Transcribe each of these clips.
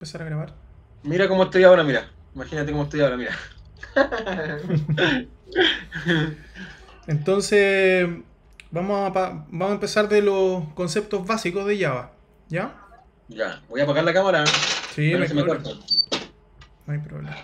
Empezar a grabar. Mira cómo estoy ahora, mira. Imagínate cómo estoy ahora, mira. Entonces, vamos a empezar de los conceptos básicos de Java. ¿Ya? Ya, voy a apagar la cámara Sí, para no que hay se me problema. corte. No hay problema.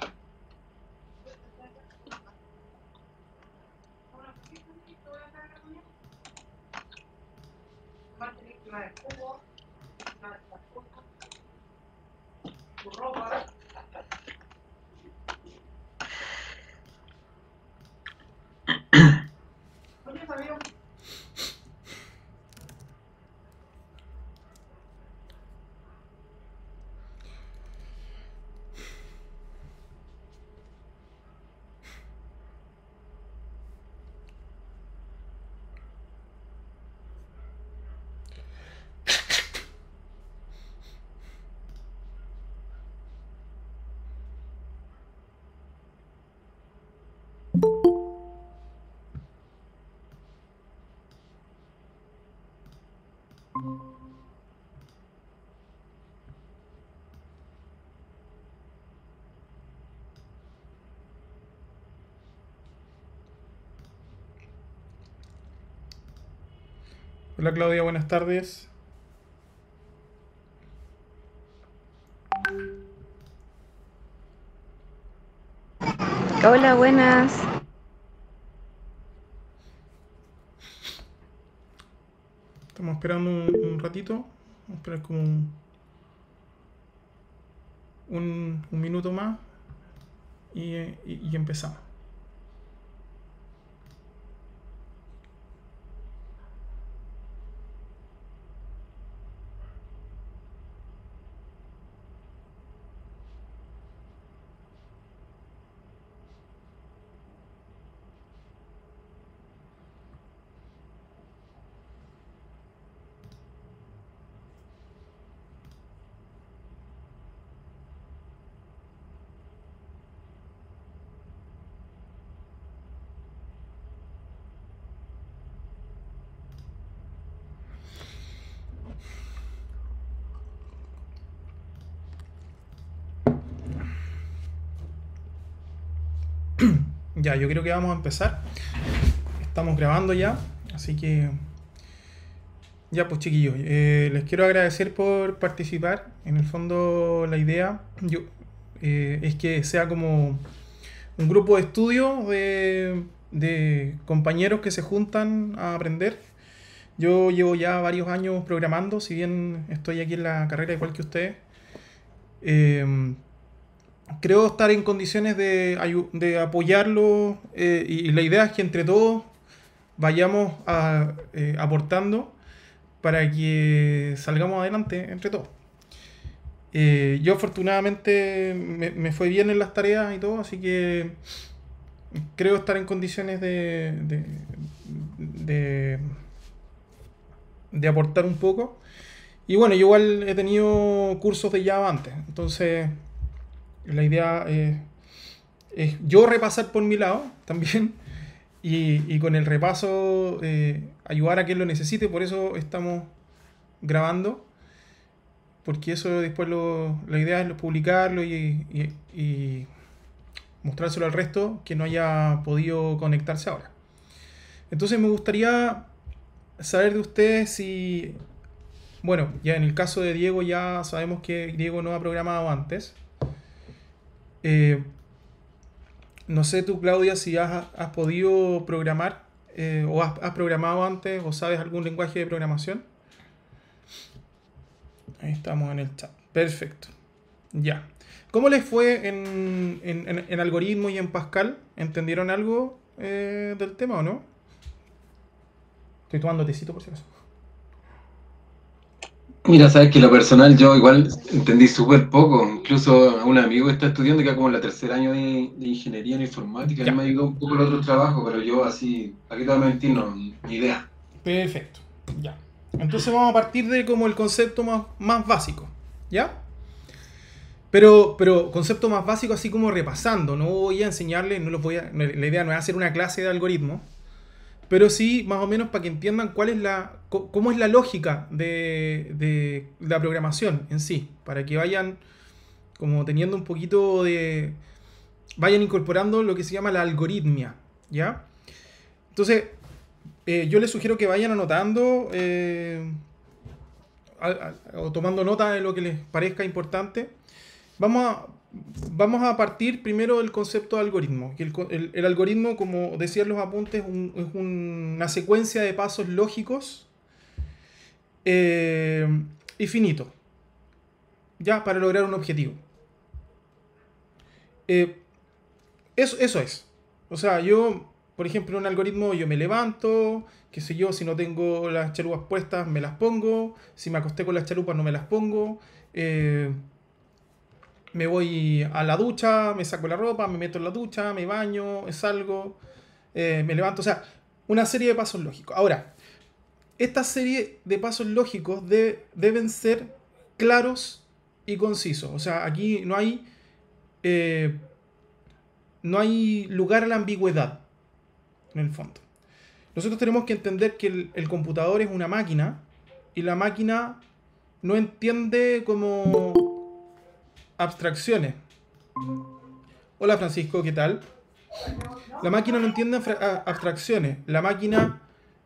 Hola Claudia, buenas tardes. Hola, buenas. Estamos esperando un ratito. Vamos a esperar como un minuto más y empezamos. Ya, yo creo que vamos a empezar. Estamos grabando ya, así que ya pues chiquillos, les quiero agradecer por participar. En el fondo la idea es que sea como un grupo de estudio de compañeros que se juntan a aprender. Yo llevo ya varios años programando, si bien estoy aquí en la carrera igual que ustedes. Eh, Creo estar en condiciones de apoyarlo y la idea es que entre todos vayamos aportando para que salgamos adelante entre todos. Yo afortunadamente me fue bien en las tareas y todo, así que creo estar en condiciones de, de aportar un poco. Y bueno, yo igual he tenido cursos de Java antes, entonces la idea es yo repasar por mi lado también y con el repaso ayudar a quien lo necesite, por eso estamos grabando, porque eso después la idea es publicarlo y mostrárselo al resto que no haya podido conectarse ahora. Entonces me gustaría saber de ustedes si, bueno, ya en el caso de Diego ya sabemos que Diego no ha programado antes. Eh, no sé tú, Claudia, si has podido programar o has programado antes o sabes algún lenguaje de programación. Ahí estamos en el chat. Perfecto. Ya. ¿Cómo les fue en algoritmos y en Pascal? ¿Entendieron algo del tema o no? Estoy tomando tecito por si acaso. Mira, sabes que lo personal yo igual entendí súper poco. Incluso a un amigo que está estudiando, que como en la tercer año de ingeniería en informática, él Ya. me ayudó un poco en otro trabajo, pero yo así, aquí te voy a mentir, no, ni idea. Perfecto. Ya. Entonces vamos a partir de como el concepto más básico. ¿Ya? Pero concepto más básico así como repasando. No voy a enseñarles, la idea no es hacer una clase de algoritmo. Pero sí, más o menos para que entiendan cómo es la lógica de la programación en sí. Para que vayan como teniendo un poquito de... Vayan incorporando lo que se llama la algoritmia, ¿ya? Entonces, yo les sugiero que vayan anotando o tomando nota de lo que les parezca importante. Vamos a, vamos a partir primero del concepto de algoritmo. Que el algoritmo, como decían los apuntes, es una secuencia de pasos lógicos y finitos, ya, para lograr un objetivo. Eso es. O sea, yo, por ejemplo, en un algoritmo yo me levanto, qué sé yo, si no tengo las chalupas puestas, me las pongo. Si me acosté con las chalupas, no me las pongo. Eh, Me voy a la ducha, me saco la ropa, me meto en la ducha, me baño, salgo, me levanto. O sea, una serie de pasos lógicos. Ahora, esta serie de pasos lógicos deben ser claros y concisos. O sea, aquí eh, no hay lugar a la ambigüedad, en el fondo. Nosotros tenemos que entender que el computador es una máquina y la máquina no entiende como abstracciones. Hola Francisco, ¿qué tal? La máquina no entiende abstracciones. La máquina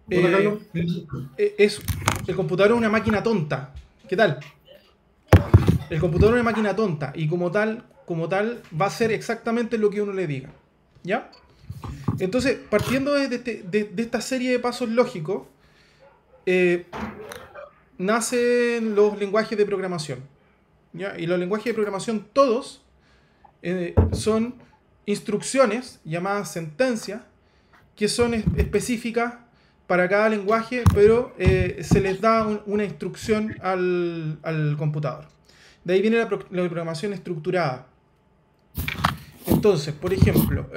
Hola, eh, Carlos. es... El computador es una máquina tonta. ¿Qué tal? El computador es una máquina tonta y como tal va a ser exactamente lo que uno le diga. ¿Ya? Entonces, partiendo de esta serie de pasos lógicos, eh, nacen los lenguajes de programación. ¿Ya? Y los lenguajes de programación todos son instrucciones llamadas sentencias que son específicas para cada lenguaje, pero se les da una instrucción al computador. De ahí viene la programación estructurada. Entonces, por ejemplo,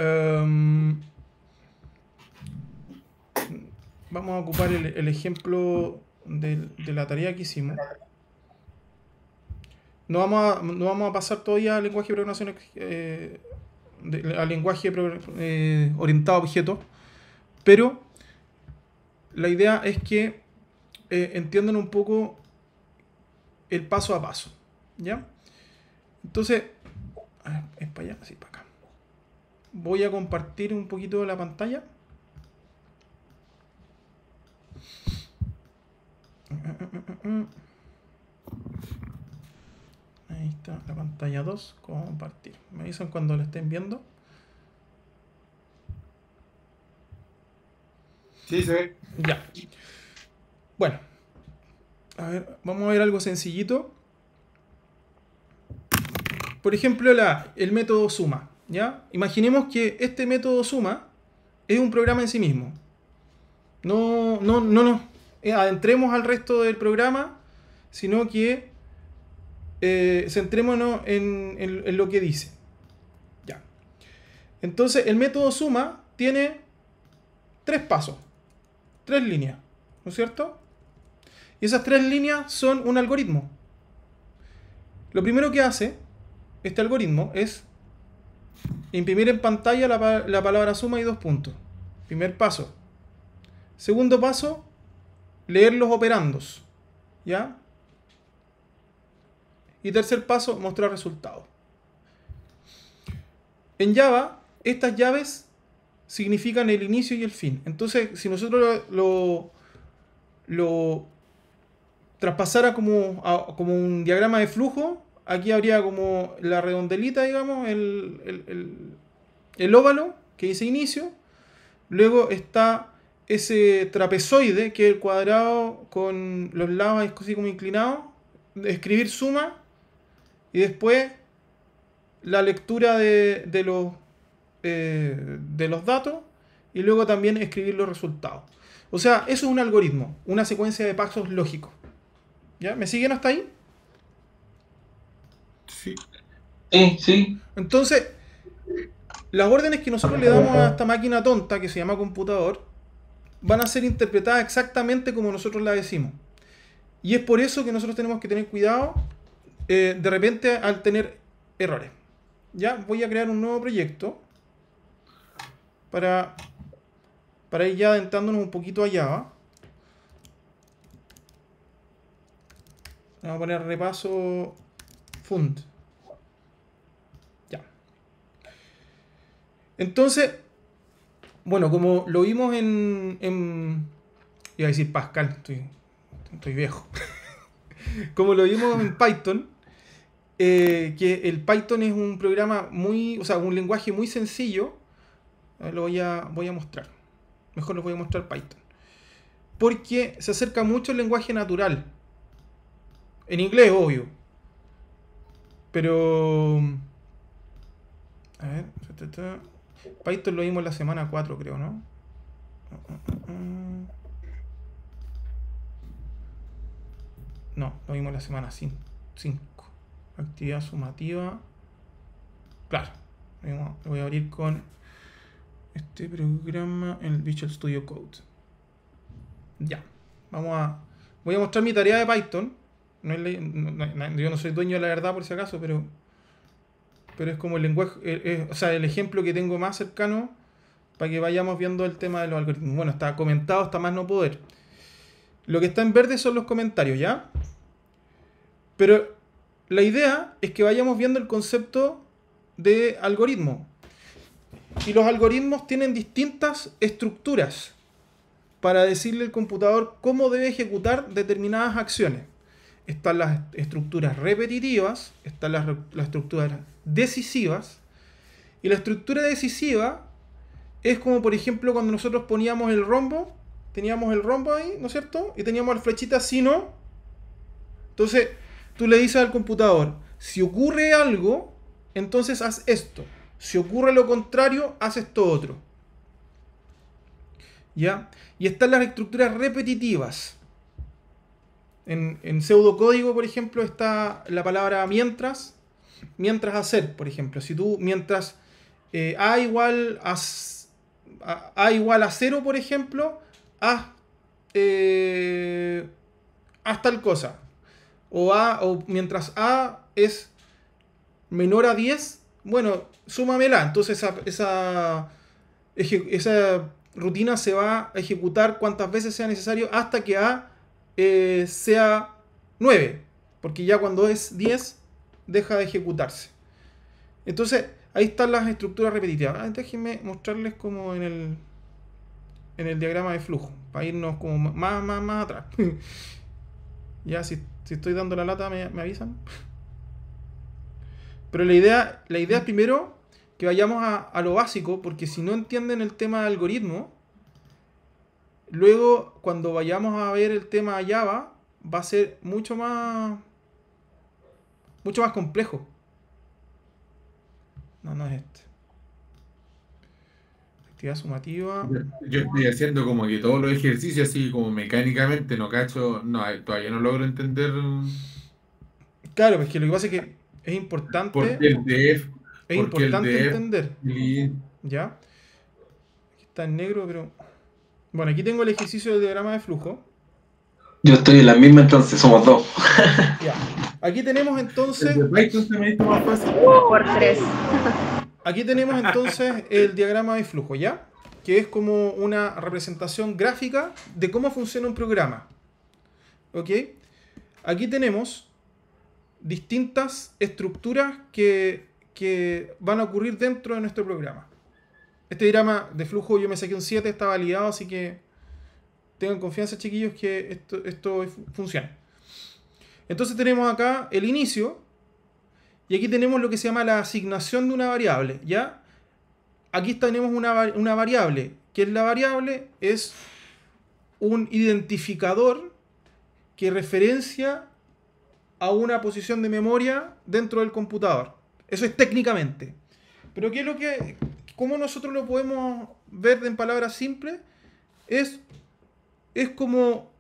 vamos a ocupar el ejemplo de la tarea que hicimos. No vamos a pasar todavía al lenguaje de programación al lenguaje orientado a objetos, pero la idea es que entiendan un poco el paso a paso, ¿ya? Entonces, ¿es para allá? Sí, para acá. Voy a compartir un poquito la pantalla. Ahí está la pantalla 2, compartir. Me avisan cuando la estén viendo. Sí, se ve. Ya. Bueno, a ver, vamos a ver algo sencillito. Por ejemplo, el método suma, ¿ya? Imaginemos que este método suma es un programa en sí mismo. No nos adentremos al resto del programa, sino que centrémonos en lo que dice. Ya. Entonces, el método suma tiene 3 pasos, 3 líneas, ¿no es cierto? Y esas 3 líneas son un algoritmo. Lo primero que hace este algoritmo es imprimir en pantalla la palabra suma y 2 puntos. Primer paso. Segundo paso, leer los operandos. ¿Ya? Y tercer paso, mostrar resultados. En Java, estas llaves significan el inicio y el fin. Entonces, si nosotros lo traspasara como un diagrama de flujo, aquí habría como la redondelita, digamos, el óvalo que dice inicio. Luego está ese trapezoide, que es el cuadrado con los lados así como inclinados. Escribir suma. Y después la lectura de los datos. Y luego también escribir los resultados. O sea, eso es un algoritmo. Una secuencia de pasos lógicos. ¿Ya? ¿Me siguen hasta ahí? Sí. Sí, sí. Entonces, las órdenes que nosotros le damos a esta máquina tonta que se llama computador van a ser interpretadas exactamente como nosotros la decimos. Y es por eso que nosotros tenemos que tener cuidado de repente al tener errores. Ya voy a crear un nuevo proyecto para ir ya adentrándonos un poquito a Java. Vamos a poner repaso fund. Entonces, bueno, como lo vimos iba a decir Pascal, estoy viejo. Como lo vimos en Python, que el Python es un programa o sea, un lenguaje muy sencillo. Lo voy a mostrar. Mejor les voy a mostrar Python. Porque se acerca mucho al lenguaje natural. En inglés, obvio. Pero... A ver. Python lo vimos la semana 4, creo, ¿no? No, lo vimos la semana 5. Actividad sumativa. Claro. Lo voy a abrir con este programa en el Visual Studio Code. Ya. Voy a mostrar mi tarea de Python. Yo no soy dueño de la verdad por si acaso, pero es como el lenguaje, o sea, el ejemplo que tengo más cercano para que vayamos viendo el tema de los algoritmos. Bueno, está comentado, está más no poder. Lo que está en verde son los comentarios, ¿ya? Pero la idea es que vayamos viendo el concepto de algoritmo. Y los algoritmos tienen distintas estructuras para decirle al computador cómo debe ejecutar determinadas acciones. Están las estructuras repetitivas, están las estructuras decisivas. Y la estructura decisiva es como, por ejemplo, cuando nosotros poníamos el rombo, teníamos el rombo ahí, ¿no es cierto? Y teníamos la flechita si no. Entonces, tú le dices al computador, si ocurre algo, entonces haz esto. Si ocurre lo contrario, haz esto otro. ¿Ya? Y están las estructuras repetitivas. En pseudocódigo, por ejemplo, está la palabra mientras hacer, por ejemplo. Si tú, mientras a igual a 0, por ejemplo, haz tal cosa. O mientras a es menor a 10, bueno, súmamela. Entonces esa rutina se va a ejecutar cuantas veces sea necesario hasta que a sea 9, porque ya cuando es 10 deja de ejecutarse. Entonces ahí están las estructuras repetitivas. Déjenme mostrarles como en el diagrama de flujo, para irnos como más atrás. Ya, si estoy dando la lata me avisan. Pero la idea es primero que vayamos a lo básico, porque si no entienden el tema de algoritmo, luego cuando vayamos a ver el tema Java va a ser mucho más complejo. No es este. Actividad sumativa. Yo estoy haciendo como que todos los ejercicios así como mecánicamente, no cacho, no, todavía no logro entender Claro, porque lo que pasa es que es importante. por qué el def, Es por qué el importante def, entender. ¿Ya? Aquí está en negro, pero... Bueno, aquí tengo el ejercicio del diagrama de flujo. Yo estoy en la misma, entonces somos dos. Ya. Aquí tenemos entonces... El de Python se me hizo más fácil. Por 3. Aquí tenemos entonces el diagrama de flujo, ¿ya? Que es como una representación gráfica de cómo funciona un programa. ¿Ok? Aquí tenemos distintas estructuras que van a ocurrir dentro de nuestro programa. Este diagrama de flujo yo me saqué un 7, está validado, así que tengan confianza, chiquillos, que esto funciona. Entonces tenemos acá el inicio, y aquí tenemos lo que se llama la asignación de una variable, ¿ya? Aquí tenemos una variable. ¿Qué es la variable? Es un identificador que referencia a una posición de memoria dentro del computador. Eso es técnicamente. Pero ¿qué es lo que... ¿Cómo nosotros lo podemos ver en palabras simples? Es como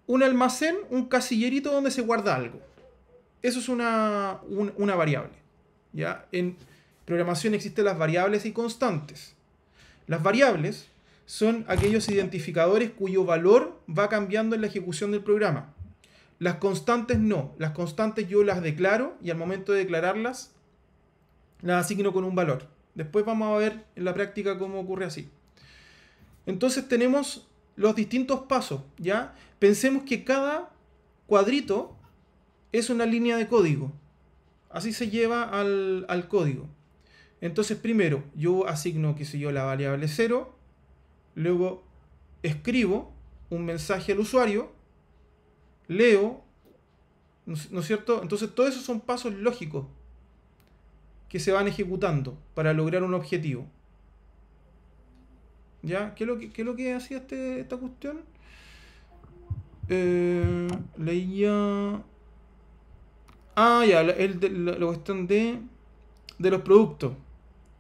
un almacén, un casillerito donde se guarda algo. Eso es una variable. ¿Ya? En programación existen las variables y constantes. Las variables son aquellos identificadores cuyo valor va cambiando en la ejecución del programa. Las constantes no. Las constantes yo las declaro y al momento de declararlas las asigno con un valor. Después vamos a ver en la práctica cómo ocurre así. Entonces tenemos los distintos pasos, ¿ya? Pensemos que cada cuadrito es una línea de código. Así se lleva al código. Entonces, primero, yo asigno, qué sé yo, la variable 0, luego escribo un mensaje al usuario, leo, ¿no es cierto? Entonces, todos esos son pasos lógicos que se van ejecutando para lograr un objetivo. ¿Ya? ¿Qué es lo que hacía esta cuestión? Leía... Ah, ya, la cuestión de los productos,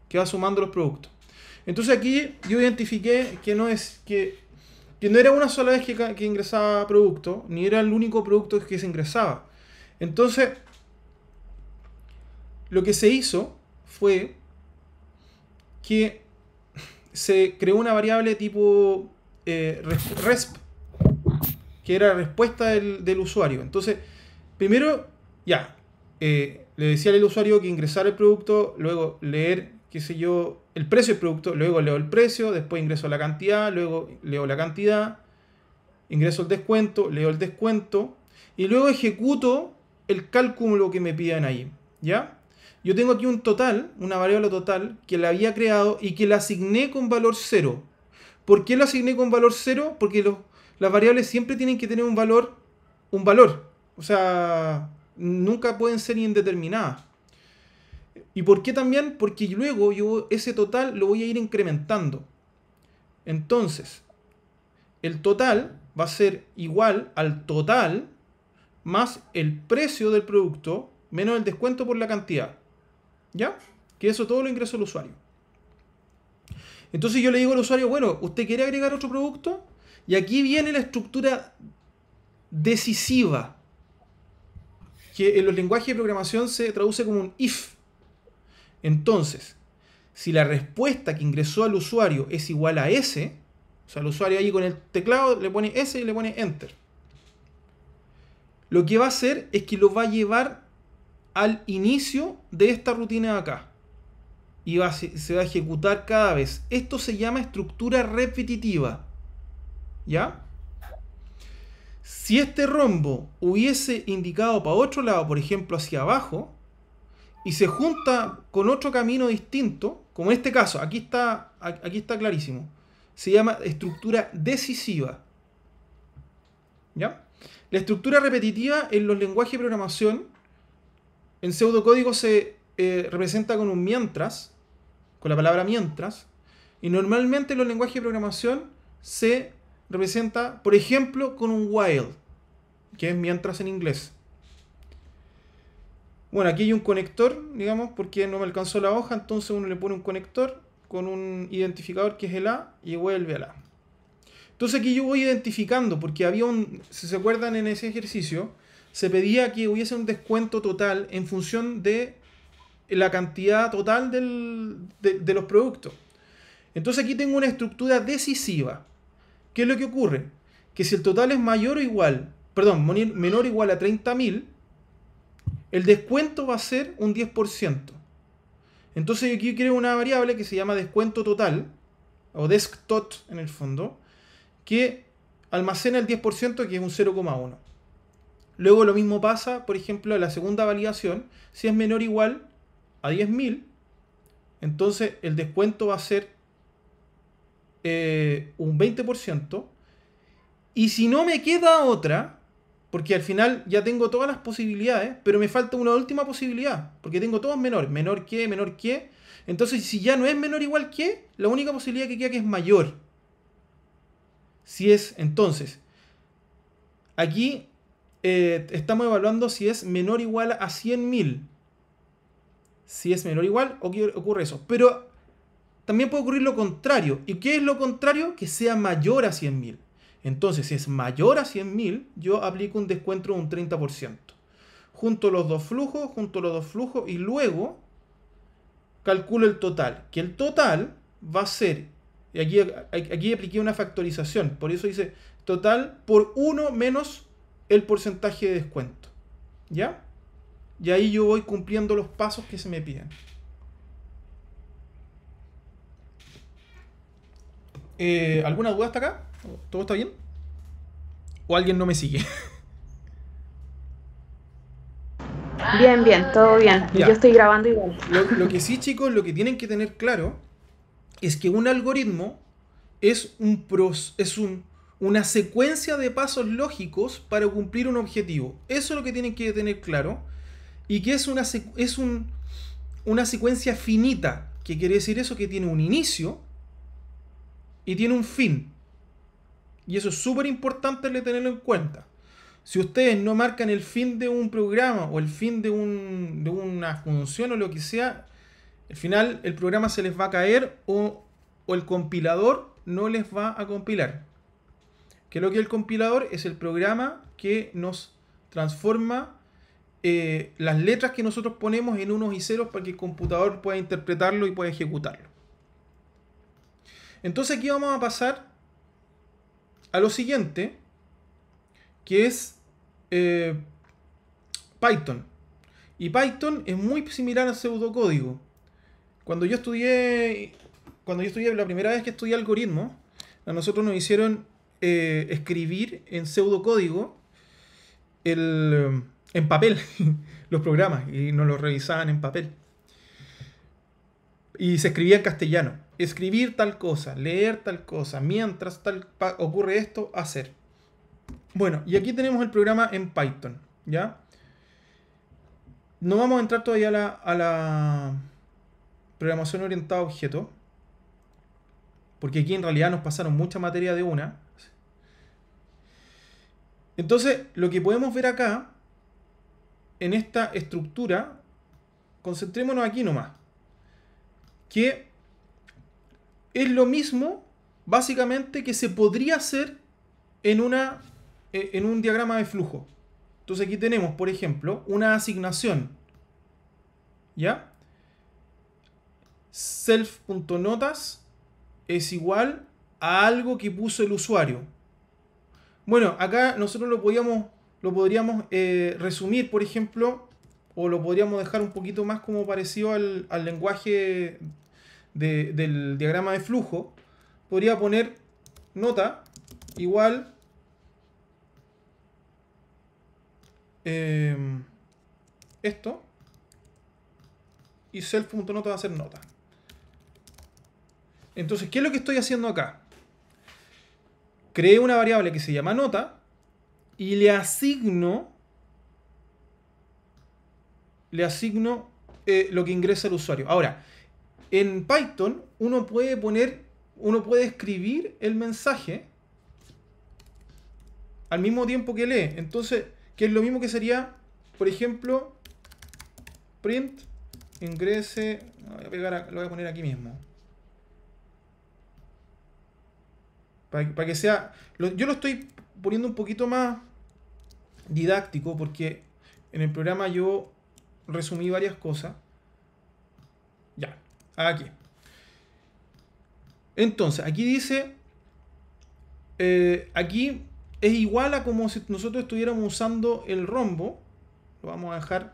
que va sumando los productos. Entonces aquí yo identifiqué que no era una sola vez que ingresaba producto, ni era el único producto que se ingresaba. Entonces, lo que se hizo fue que se creó una variable tipo resp, que era respuesta del usuario. Entonces, primero, ya, le decía al usuario que ingresara el producto, luego leer, qué sé yo, el precio del producto, luego leo el precio, después ingreso la cantidad, luego leo la cantidad, ingreso el descuento, leo el descuento, y luego ejecuto el cálculo que me piden ahí, ¿ya? Yo tengo aquí un total, una variable total, que la había creado y que la asigné con valor 0. ¿Por qué la asigné con valor 0? Porque las variables siempre tienen que tener un valor. O sea, nunca pueden ser indeterminadas. ¿Y por qué también? Porque luego yo ese total lo voy a ir incrementando. Entonces, el total va a ser igual al total más el precio del producto menos el descuento por la cantidad. ¿Ya? Que eso todo lo ingresó el usuario. Entonces yo le digo al usuario, bueno, ¿usted quiere agregar otro producto? Y aquí viene la estructura decisiva, que en los lenguajes de programación se traduce como un if. Entonces, si la respuesta que ingresó al usuario es igual a S, o sea, el usuario ahí con el teclado le pone S y le pone Enter, lo que va a hacer es que lo va a llevar al inicio de esta rutina de acá. Y se va a ejecutar cada vez. Esto se llama estructura repetitiva. ¿Ya? Si este rombo hubiese indicado para otro lado, por ejemplo hacia abajo, y se junta con otro camino distinto, como en este caso, aquí está clarísimo, se llama estructura decisiva. ¿Ya? La estructura repetitiva en los lenguajes de programación, en pseudocódigo se representa con un mientras, con la palabra mientras, y normalmente en los lenguajes de programación se representa, por ejemplo, con un while, que es mientras en inglés. Bueno, aquí hay un conector, digamos, porque no me alcanzó la hoja, entonces uno le pone un conector con un identificador que es el A y vuelve al A. Entonces aquí yo voy identificando, porque había si se acuerdan en ese ejercicio, se pedía que hubiese un descuento total en función de la cantidad total de los productos. Entonces aquí tengo una estructura decisiva. ¿Qué es lo que ocurre? Que si el total es menor o igual a 30.000, el descuento va a ser un 10%. Entonces yo aquí creo una variable que se llama descuento total, o desktot en el fondo, que almacena el 10%, que es un 0,1. Luego lo mismo pasa, por ejemplo, en la segunda validación. Si es menor o igual a 10.000, entonces el descuento va a ser un 20%. Y si no me queda otra, porque al final ya tengo todas las posibilidades, pero me falta una última posibilidad, porque tengo todos menor que. Entonces, si ya no es menor o igual que, la única posibilidad que queda que es mayor. Si es, entonces, aquí estamos evaluando si es menor o igual a 100.000. Si es menor o igual, ocurre eso. Pero también puede ocurrir lo contrario. ¿Y qué es lo contrario? Que sea mayor a 100.000. Entonces, si es mayor a 100.000, yo aplico un descuento de un 30%. Junto los dos flujos, y luego calculo el total. Que el total va a ser, y aquí apliqué una factorización, por eso dice total por 1 menos el porcentaje de descuento. ¿Ya? Y ahí yo voy cumpliendo los pasos que se me piden. ¿Alguna duda hasta acá? ¿Todo está bien? ¿O alguien no me sigue? Bien, bien, todo bien. Yo Ya. estoy grabando igual. Lo que sí, chicos, lo que tienen que tener claro es que un algoritmo es una secuencia de pasos lógicos para cumplir un objetivo. Eso es lo que tienen que tener claro. Y que es una secuencia finita. ¿Qué quiere decir eso? Que tiene un inicio y tiene un fin. Y eso es súper importante de tenerlo en cuenta. Si ustedes no marcan el fin de un programa o el fin de una función o lo que sea, al final el programa se les va a caer o el compilador no les va a compilar. Que lo que es el compilador es el programa que nos transforma las letras que nosotros ponemos en unos y ceros para que el computador pueda interpretarlo y pueda ejecutarlo. Entonces aquí vamos a pasar a lo siguiente, que es Python. Y Python es muy similar al pseudocódigo. Cuando yo estudié la primera vez que estudié algoritmos, a nosotros nos hicieron escribir en pseudocódigo en papel los programas y nos los revisaban en papel. Y se escribía en castellano. Escribir tal cosa, leer tal cosa, mientras ocurre esto, hacer. Bueno, y aquí tenemos el programa en Python, ¿ya? No vamos a entrar todavía a la programación orientada a objetos, porque aquí en realidad nos pasaron mucha materia de una. Entonces, lo que podemos ver acá, en esta estructura, concentrémonos aquí nomás, que es lo mismo, básicamente, que se podría hacer en un diagrama de flujo. Entonces aquí tenemos, por ejemplo, una asignación, ¿ya? Self.notas es igual a algo que puso el usuario. Bueno, acá nosotros lo podríamos resumir, por ejemplo, o lo podríamos dejar un poquito más como parecido al lenguaje del diagrama de flujo. Podría poner nota igual esto, y self.nota va a ser nota. Entonces, ¿qué es lo que estoy haciendo acá? Creé una variable que se llama nota y le asigno lo que ingresa el usuario. Ahora, en Python uno puede escribir el mensaje al mismo tiempo que lee. Entonces, que es lo mismo que sería, por ejemplo, print ingrese. Lo voy a poner aquí mismo. Para que sea. Yo lo estoy poniendo un poquito más didáctico porque en el programa yo resumí varias cosas. Ya, aquí. Entonces, aquí dice. Aquí es igual a como si nosotros estuviéramos usando el rombo. Lo vamos a dejar.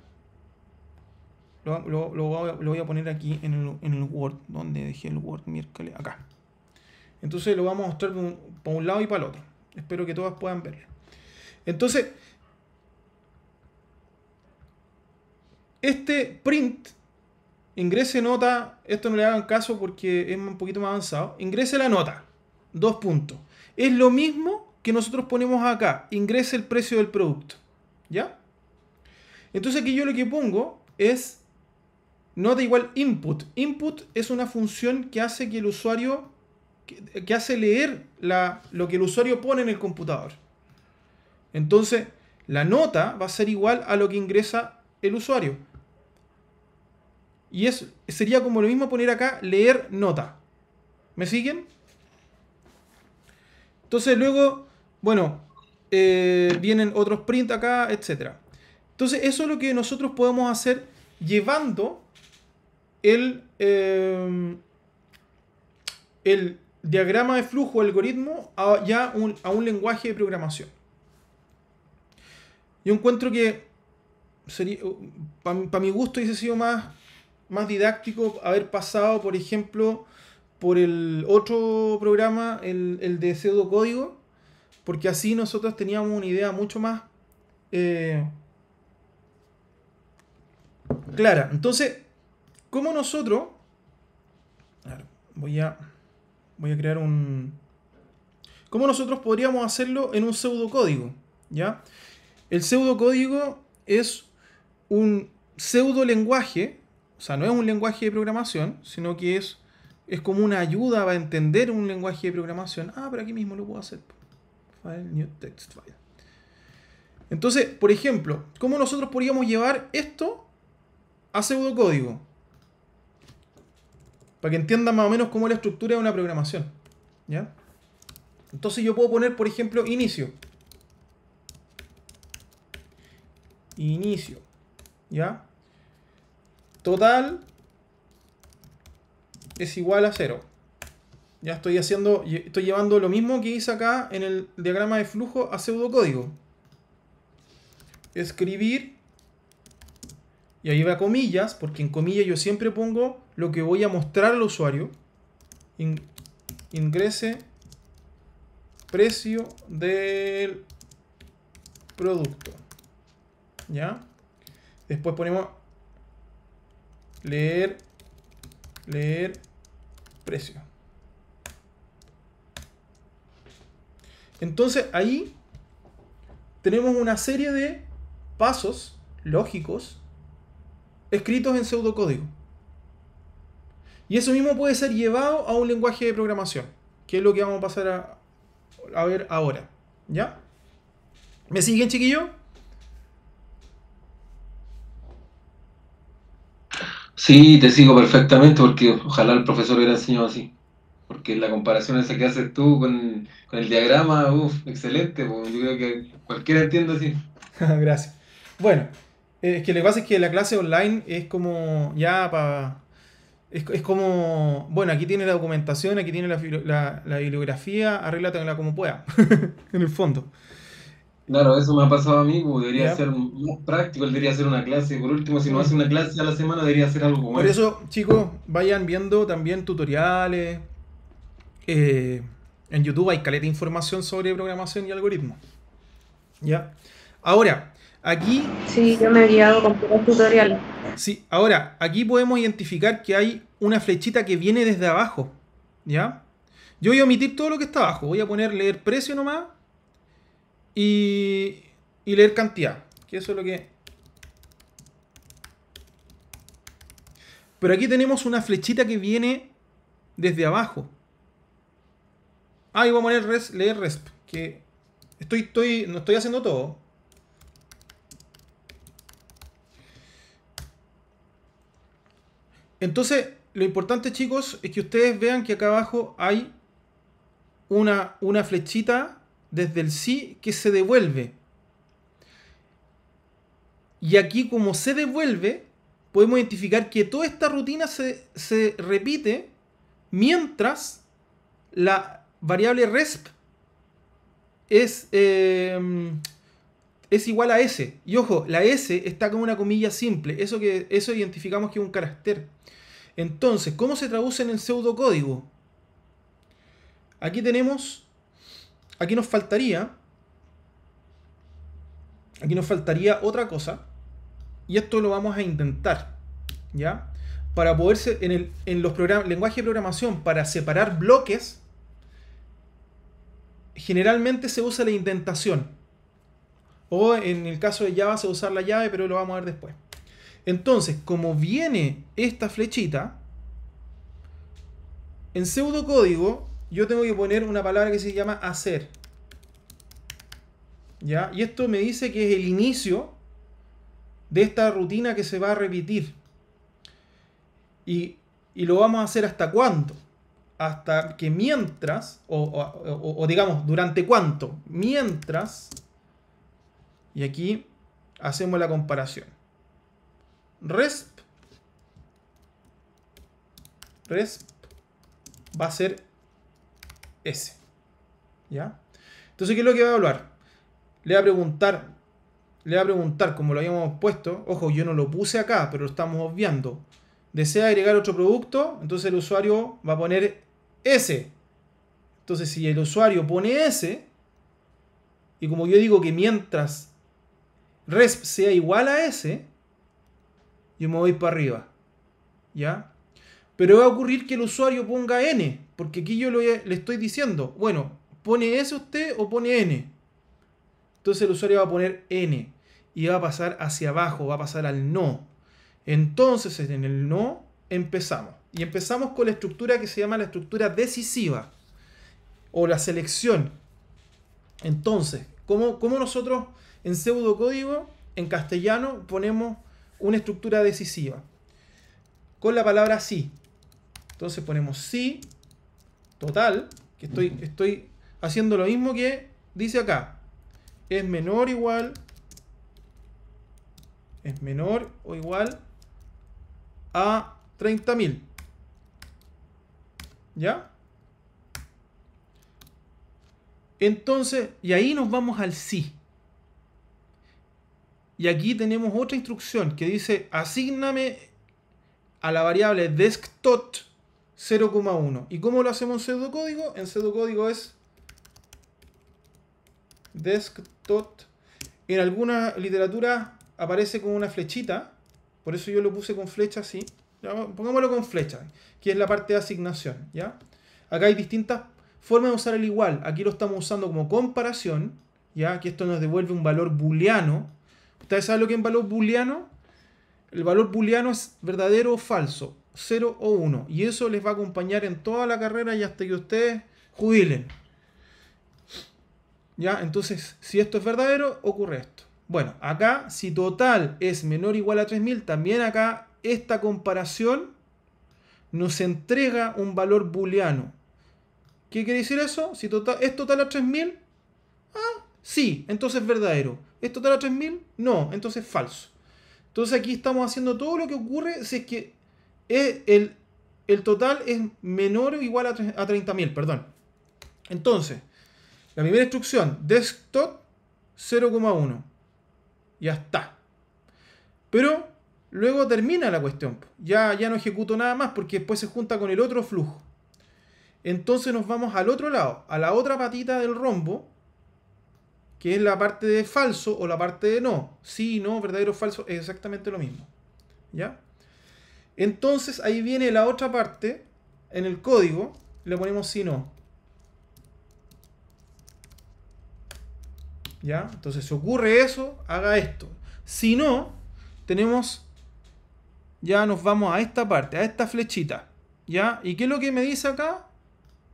Lo voy a poner aquí en el Word. Donde dejé el Word miércoles. Acá. Entonces lo vamos a mostrar para un lado y para el otro. Espero que todas puedan verlo. Entonces, este print, ingrese nota, esto no le hagan caso porque es un poquito más avanzado. Ingrese la nota, 2 puntos. Es lo mismo que nosotros ponemos acá, ingrese el precio del producto. ¿Ya? Entonces aquí yo lo que pongo es nota igual input. Input es una función que hace que el usuario, que hace leer lo que el usuario pone en el computador. Entonces, la nota va a ser igual a lo que ingresa el usuario. Y sería como lo mismo poner acá, leer nota. ¿Me siguen? Entonces luego, bueno, vienen otros print acá, etc. Entonces eso es lo que nosotros podemos hacer llevando el diagrama de flujo, algoritmo, a un lenguaje de programación. Yo encuentro que sería, para mi gusto, hubiese sido más didáctico haber pasado, por ejemplo, por el otro programa, el de pseudocódigo, porque así nosotros teníamos una idea mucho más clara. Entonces, ¿cómo nosotros... A ver, voy a crear un... ¿Cómo nosotros podríamos hacerlo en un pseudocódigo? ¿Ya? El pseudocódigo es un pseudo lenguaje, o sea, no es un lenguaje de programación, sino que es como una ayuda para entender un lenguaje de programación. Ah, pero aquí mismo lo puedo hacer. File, new text file. Entonces, por ejemplo, ¿cómo nosotros podríamos llevar esto a pseudocódigo? Para que entiendan más o menos cómo es la estructura de una programación. ¿Ya? Entonces yo puedo poner, por ejemplo, inicio. Inicio. ¿Ya? Total es igual a 0. Ya estoy llevando lo mismo que hice acá en el diagrama de flujo a pseudocódigo. Escribir. Y ahí va comillas, porque en comillas yo siempre pongo lo que voy a mostrar al usuario. Ingrese precio del producto. ¿Ya? Después ponemos leer precio. Entonces ahí tenemos una serie de pasos lógicos escritos en pseudocódigo. Y eso mismo puede ser llevado a un lenguaje de programación, que es lo que vamos a pasar a ver ahora. ¿Ya? ¿Me siguen, chiquillos? Sí, te sigo perfectamente porque ojalá el profesor hubiera enseñado así. Porque la comparación esa que haces tú con el diagrama, excelente. Pues, yo creo que cualquiera entiende así. Gracias. Bueno, es que lo que pasa es que la clase online es como ya para... Es como, bueno, aquí tiene la documentación, aquí tiene la bibliografía, arréglatela como pueda, en el fondo. Claro, eso me ha pasado a mí, pues, debería ¿Ya? ser más práctico, él debería hacer una clase. Por último, si no hace Mm. una clase a la semana, debería hacer algo como Por eso. eso, chicos, vayan viendo también tutoriales. eh, en YouTube hay caleta de información sobre programación y algoritmos. ¿Ya? Ahora, aquí, Sí, yo me he guiado con puros tutoriales. sí, ahora, aquí podemos identificar que hay una flechita que viene desde abajo. ¿Ya? Yo voy a omitir todo lo que está abajo. Voy a poner leer precio nomás. Y leer cantidad. Que eso es lo que... Pero aquí tenemos una flechita que viene desde abajo. Ah, y voy a poner leer resp. Que no estoy haciendo todo. Entonces, lo importante, chicos, es que ustedes vean que acá abajo hay una flechita desde el sí que se devuelve. Y aquí, como se devuelve, podemos identificar que toda esta rutina se repite mientras la variable resp es igual a s. Y ojo, la s está con una comilla simple. Eso identificamos que es un carácter. Entonces, ¿cómo se traduce en el pseudocódigo? Aquí nos faltaría otra cosa. Y esto lo vamos a intentar, ¿ya? Para poderse, en los lenguajes de programación, para separar bloques, generalmente se usa la indentación. O en el caso de Java se usa la llave, pero lo vamos a ver después. Entonces, como viene esta flechita, en pseudocódigo yo tengo que poner una palabra que se llama hacer. ¿Ya? Y esto me dice que es el inicio de esta rutina que se va a repetir. Y lo vamos a hacer ¿hasta cuánto? Hasta que mientras, o digamos, ¿durante cuánto? Mientras, y aquí hacemos la comparación. Resp va a ser S. ¿Ya? Entonces, ¿qué es lo que va a evaluar? Le va a preguntar, como lo habíamos puesto, ojo, yo no lo puse acá, pero lo estamos obviando. ¿Desea agregar otro producto? Entonces el usuario va a poner S. Entonces, si el usuario pone S, y como yo digo que mientras resp sea igual a S, yo me voy para arriba. ¿Ya? Pero va a ocurrir que el usuario ponga n, porque aquí yo le estoy diciendo, bueno, ¿pone S usted o pone n? Entonces el usuario va a poner n y va a pasar hacia abajo, va a pasar al no. Entonces en el no empezamos. Y empezamos con la estructura que se llama la estructura decisiva o la selección. Entonces, ¿cómo nosotros en pseudocódigo, en castellano, ponemos una estructura decisiva? Con la palabra sí. Entonces ponemos sí total, que estoy haciendo lo mismo que dice acá. Es menor o igual a 30.000. ¿Ya? Entonces, y ahí nos vamos al sí. Y aquí tenemos otra instrucción que dice asígname a la variable desktop 0,1. ¿Y cómo lo hacemos en pseudocódigo? En pseudocódigo es desktop. En alguna literatura aparece con una flechita. Por eso yo lo puse con flecha así. ¿Ya? Pongámoslo con flecha, que es la parte de asignación. ¿Ya? Acá hay distintas formas de usar el igual. Aquí lo estamos usando como comparación. ¿Ya? Que esto nos devuelve un valor booleano. ¿Ustedes saben lo que es un valor booleano? El valor booleano es verdadero o falso, 0 o 1. Y eso les va a acompañar en toda la carrera y hasta que ustedes jubilen. ¿Ya? Entonces, si esto es verdadero, ocurre esto. Bueno, acá, si total es menor o igual a 3.000, también acá esta comparación nos entrega un valor booleano. ¿Qué quiere decir eso? Si ¿es total a 3.000? Sí, entonces es verdadero. ¿Es total a 3.000? No, entonces es falso. Entonces aquí estamos haciendo todo lo que ocurre si es que el total es menor o igual a 30.000, perdón. Entonces, la primera instrucción, desktop 0,1. Ya está. Pero luego termina la cuestión. Ya no ejecuto nada más porque después se junta con el otro flujo. Entonces nos vamos al otro lado, a la otra patita del rombo, que es la parte de falso o la parte de no. Sí, no, verdadero o falso, es exactamente lo mismo. ¿Ya? Entonces ahí viene la otra parte, en el código, le ponemos sí, no. ¿Ya? Entonces si ocurre eso, haga esto. Si no, ya nos vamos a esta parte, a esta flechita. ¿Ya? ¿Y qué es lo que me dice acá?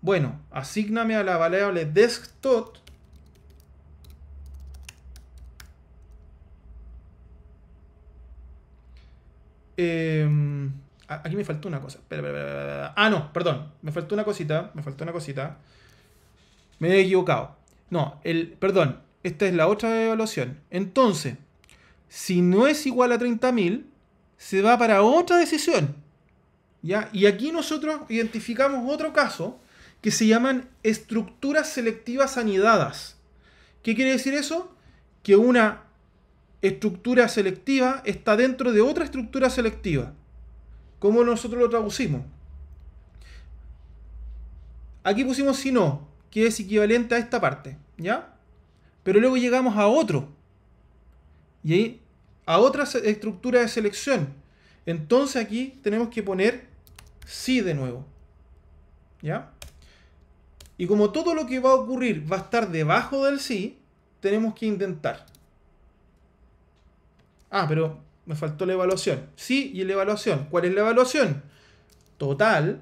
Bueno, asígname a la variable desktop aquí me faltó una cosa. No, perdón. Me faltó una cosita. Me he equivocado. No, perdón. Esta es la otra evaluación. Entonces, si no es igual a 30.000, se va para otra decisión. ¿Ya? Y aquí nosotros identificamos otro caso que se llaman estructuras selectivas anidadas. ¿Qué quiere decir eso? Que una estructura selectiva está dentro de otra estructura selectiva. ¿Cómo nosotros lo traducimos? Aquí pusimos si no, que es equivalente a esta parte, ¿ya? Pero luego llegamos a otro. Y ahí a otra estructura de selección. Entonces aquí tenemos que poner sí de nuevo. ¿Ya? Y como todo lo que va a ocurrir va a estar debajo del sí, tenemos que intentar. Pero me faltó la evaluación. Sí, y la evaluación. ¿Cuál es la evaluación? Total.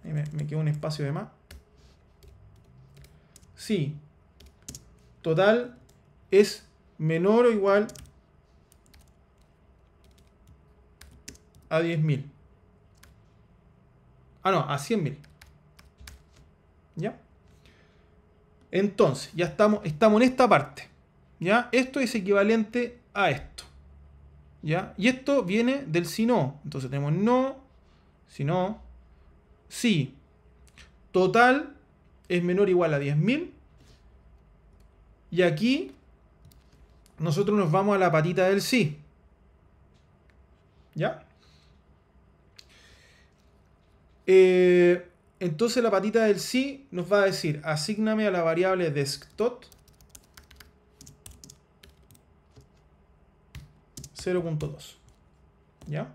Ahí me queda un espacio de más. Sí. Total es menor o igual a 10.000. No, a 100.000. ¿Ya? Entonces, ya estamos en esta parte. ¿Ya? Esto es equivalente a esto. ¿Ya? Y esto viene del si no. Entonces tenemos no, si no, sí. Total es menor o igual a 10.000. Y aquí nosotros nos vamos a la patita del sí. ¿Ya? Entonces la patita del sí nos va a decir asígname a la variable desktop 0.2. ¿Ya?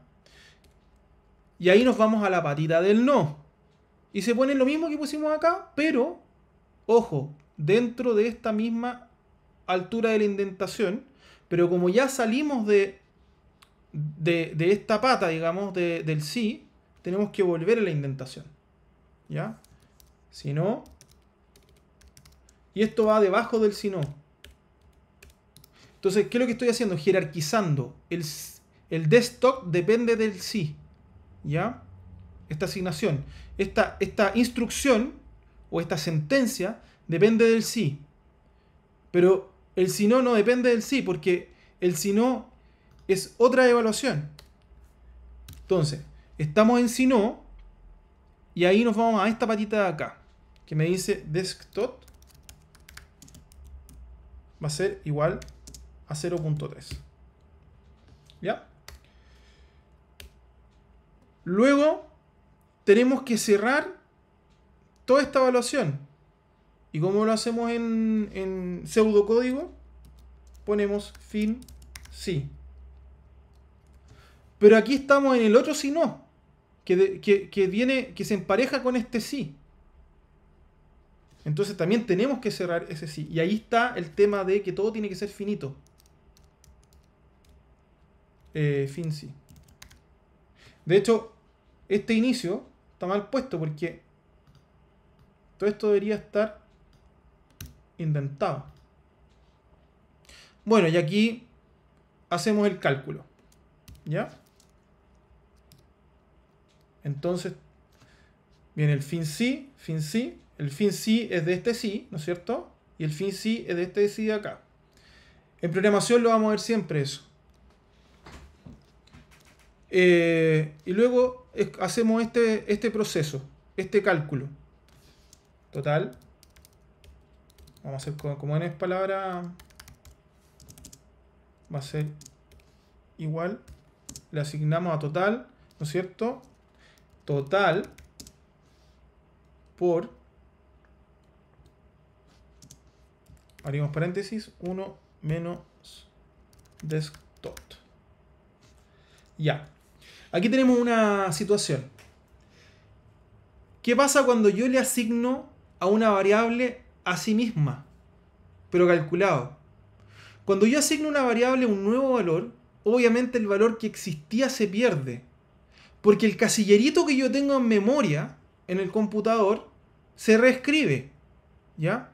Y ahí nos vamos a la patita del no. Y se pone lo mismo que pusimos acá, pero, ojo, dentro de esta misma altura de la indentación, pero como ya salimos de esta pata, digamos, del sí, tenemos que volver a la indentación. ¿Ya? Si no... Y esto va debajo del si no. Entonces, ¿qué es lo que estoy haciendo? Jerarquizando. El desktop depende del sí. ¿Ya? Esta asignación. Esta instrucción o esta sentencia depende del sí. Pero el si no no depende del sí, porque el si no es otra evaluación. Entonces, estamos en si no y ahí nos vamos a esta patita de acá, que me dice desktop va a ser igual a 0.3. ¿Ya? Luego tenemos que cerrar toda esta evaluación. ¿Y cómo lo hacemos en pseudocódigo? Ponemos fin sí. Pero aquí estamos en el otro si no, que se empareja con este sí. Entonces también tenemos que cerrar ese sí. Y ahí está el tema de que todo tiene que ser finito. Fin sí. De hecho, este inicio está mal puesto porque todo esto debería estar indentado. Bueno, y aquí hacemos el cálculo. ¿Ya? Entonces, viene el fin sí, fin sí. El fin sí es de este sí, ¿no es cierto? Y el fin sí es de este sí de acá. En programación lo vamos a ver siempre eso. Y luego hacemos este proceso, este cálculo. Total. Vamos a hacer como en esta palabra. Va a ser igual. Le asignamos a total, ¿no es cierto? Total por... Abrimos paréntesis, 1 menos desktop. Ya. Aquí tenemos una situación. ¿Qué pasa cuando yo le asigno a una variable a sí misma, pero calculado? Cuando yo asigno a una variable un nuevo valor, obviamente el valor que existía se pierde. Porque el casillerito que yo tengo en memoria, en el computador, se reescribe. ¿Ya?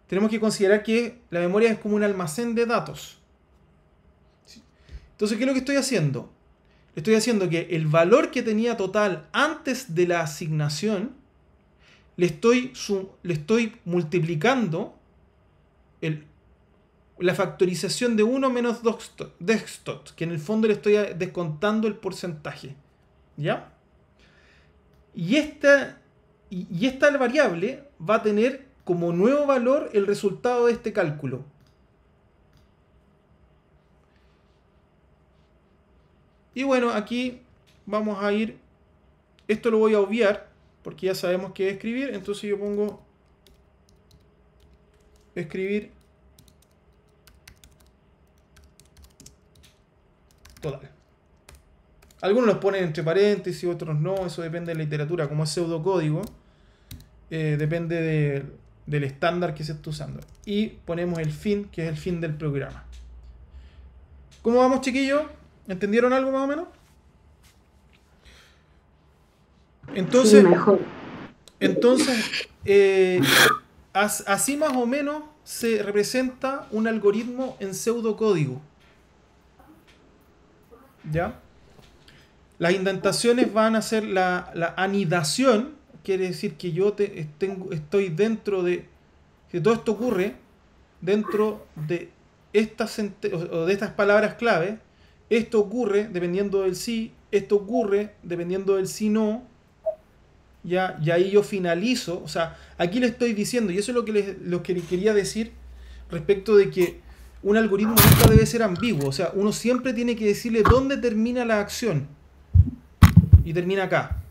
Tenemos que considerar que la memoria es como un almacén de datos. Entonces, ¿qué es lo que estoy haciendo? Estoy haciendo que el valor que tenía total antes de la asignación, le estoy multiplicando la factorización de 1 menos desktop, que en el fondo le estoy descontando el porcentaje. ¿Ya? Y esta variable va a tener como nuevo valor el resultado de este cálculo. Y bueno, aquí vamos a ir... Esto lo voy a obviar, porque ya sabemos qué es escribir. Entonces yo pongo... Escribir... Total. Algunos los ponen entre paréntesis, otros no. Eso depende de la literatura. Como es pseudocódigo, depende del estándar que se está usando. Y ponemos el fin, que es el fin del programa. ¿Cómo vamos, chiquillos? ¿Entendieron algo más o menos? Entonces, Sí, mejor. entonces así más o menos se representa un algoritmo en pseudocódigo. ¿Ya? Las indentaciones van a ser la anidación, quiere decir que yo estoy dentro de... Si todo esto ocurre dentro de estas palabras clave, esto ocurre dependiendo del sí, esto ocurre dependiendo del sí no, ¿ya? Y ahí yo finalizo. O sea, aquí le estoy diciendo, y eso es lo que quería decir respecto de que un algoritmo nunca debe ser ambiguo. O sea, uno siempre tiene que decirle dónde termina la acción. Y termina acá.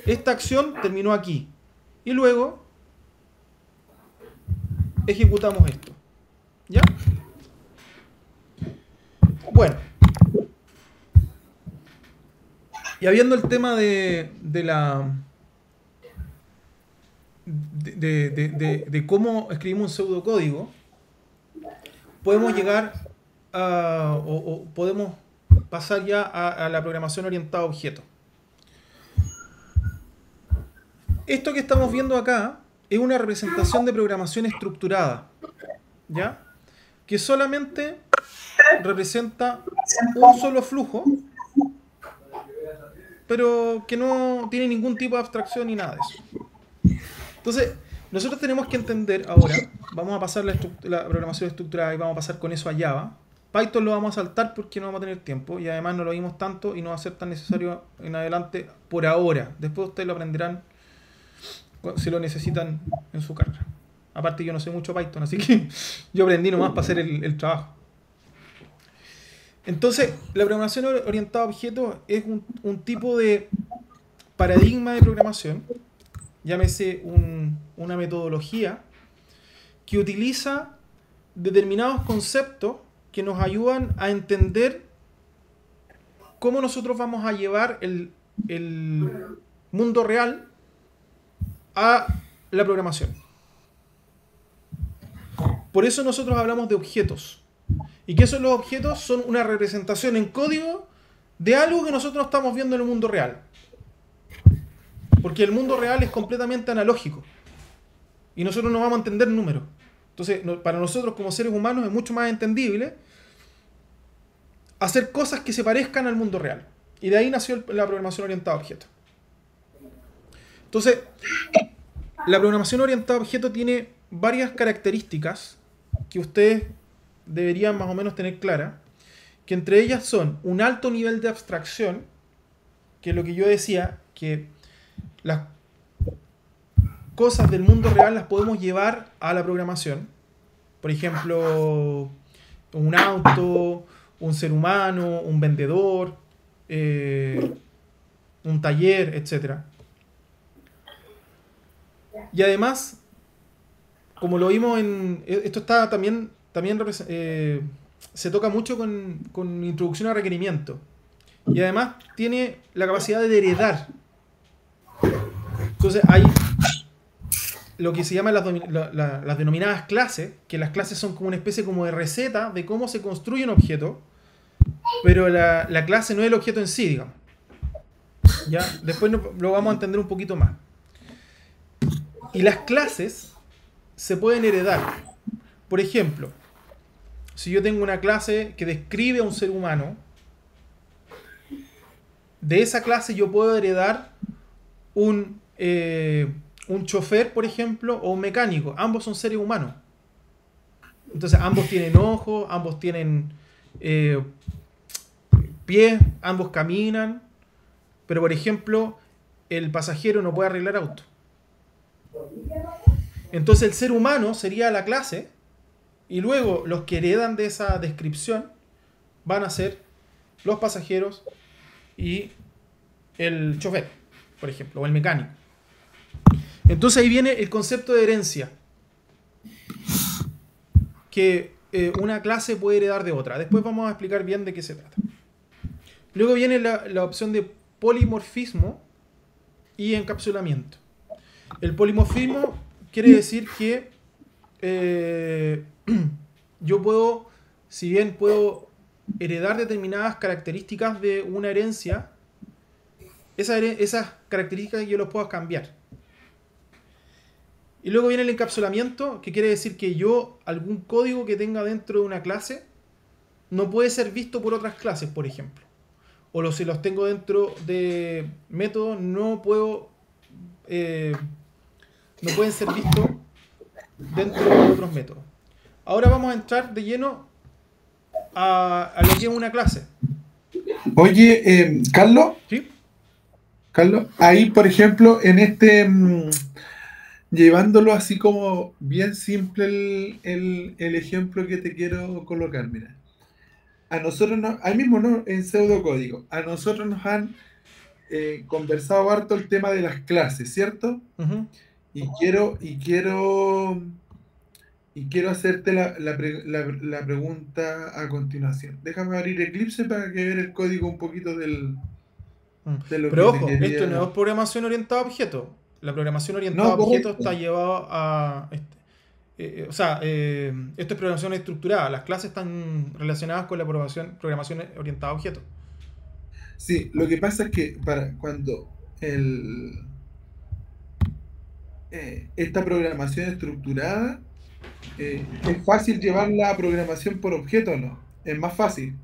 Esta acción terminó aquí. Y luego ejecutamos esto. ¿Ya? Bueno. Y habiendo el tema de cómo escribimos un pseudocódigo, podemos llegar o podemos pasar ya a la programación orientada a objetos. Esto que estamos viendo acá es una representación de programación estructurada, ¿ya? Que solamente representa un solo flujo, pero que no tiene ningún tipo de abstracción ni nada de eso. Entonces, nosotros tenemos que entender ahora, vamos a pasar la programación estructurada y vamos a pasar con eso a Java. Python lo vamos a saltar porque no vamos a tener tiempo y además no lo vimos tanto y no va a ser tan necesario en adelante por ahora. Después ustedes lo aprenderán si lo necesitan en su carrera. Aparte yo no sé mucho Python, así que yo aprendí nomás para hacer el trabajo. Entonces, la programación orientada a objetos es un tipo de paradigma de programación, llámese una metodología, que utiliza determinados conceptos que nos ayudan a entender cómo nosotros vamos a llevar el mundo real a la programación. Por eso nosotros hablamos de objetos. ¿Y qué son los objetos? Son una representación en código de algo que nosotros estamos viendo en el mundo real. Porque el mundo real es completamente analógico. Y nosotros no vamos a entender números. Entonces, para nosotros como seres humanos es mucho más entendible hacer cosas que se parezcan al mundo real. Y de ahí nació la programación orientada a objetos. Entonces, la programación orientada a objetos tiene varias características que ustedes deberían más o menos tener claras, que entre ellas son un alto nivel de abstracción, que es lo que yo decía, que las cosas del mundo real las podemos llevar a la programación. Por ejemplo, un auto, un ser humano, un vendedor, un taller, etc. Y además, como lo vimos esto está también se toca mucho con introducción a requerimiento. Y además tiene la capacidad de heredar. Entonces hay lo que se llama las denominadas clases, que las clases son como una especie como de receta de cómo se construye un objeto, pero la clase no es el objeto en sí, digamos. ¿Ya? Después lo vamos a entender un poquito más. Y las clases se pueden heredar. Por ejemplo, si yo tengo una clase que describe a un ser humano, de esa clase yo puedo heredar un chofer, por ejemplo, o un mecánico. Ambos son seres humanos. Entonces, ambos tienen ojos, ambos tienen pies, ambos caminan. Pero, por ejemplo, el pasajero no puede arreglar auto. Entonces, el ser humano sería la clase. Y luego, los que heredan de esa descripción van a ser los pasajeros y el chofer, por ejemplo, o el mecánico. Entonces ahí viene el concepto de herencia, que una clase puede heredar de otra. Después vamos a explicar bien de qué se trata. Luego viene la opción de polimorfismo y encapsulamiento. El polimorfismo quiere decir que yo puedo, si bien puedo heredar determinadas características de una herencia, esas características yo las puedo cambiar. Y luego viene el encapsulamiento, que quiere decir que yo, algún código que tenga dentro de una clase, no puede ser visto por otras clases, por ejemplo. O si los tengo dentro de métodos, no pueden ser vistos dentro de otros métodos. Ahora vamos a entrar de lleno a lo que es una clase. Oye, Carlos. ¿Sí? Carlos, ahí por ejemplo, en llevándolo así como bien simple el ejemplo que te quiero colocar, mira. A nosotros, ahí mismo no, en pseudocódigo, a nosotros nos han conversado harto el tema de las clases, ¿cierto? Uh-huh. Y quiero Y quiero hacerte la pregunta a continuación. Déjame abrir Eclipse para que veas el código un poquito de lo Pero que te ojo, esto no quería... es programación orientada a objetos. La programación orientada No, a objetos correcto. está llevada a... esto es programación estructurada. Las clases están relacionadas con la programación orientada a objetos. Sí, lo que pasa es que para cuando el, esta programación estructurada, es fácil llevarla a programación por objeto, ¿no? Es más fácil.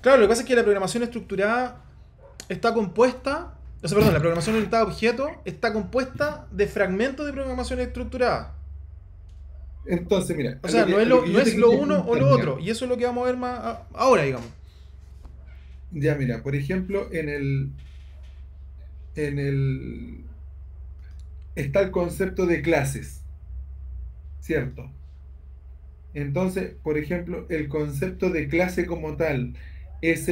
Claro, lo que pasa es que la programación estructurada está compuesta... O sea, perdón, la programación orientada a objetos está compuesta de fragmentos de programación estructurada. Entonces, mira, O sea, a lo que no yo te es lo quería uno o preguntar, lo mira, otro. Y eso es lo que vamos a ver más ahora, digamos. ya mira, por ejemplo, en el está el concepto de clases, ¿cierto? Entonces, por ejemplo, el concepto de clase como tal es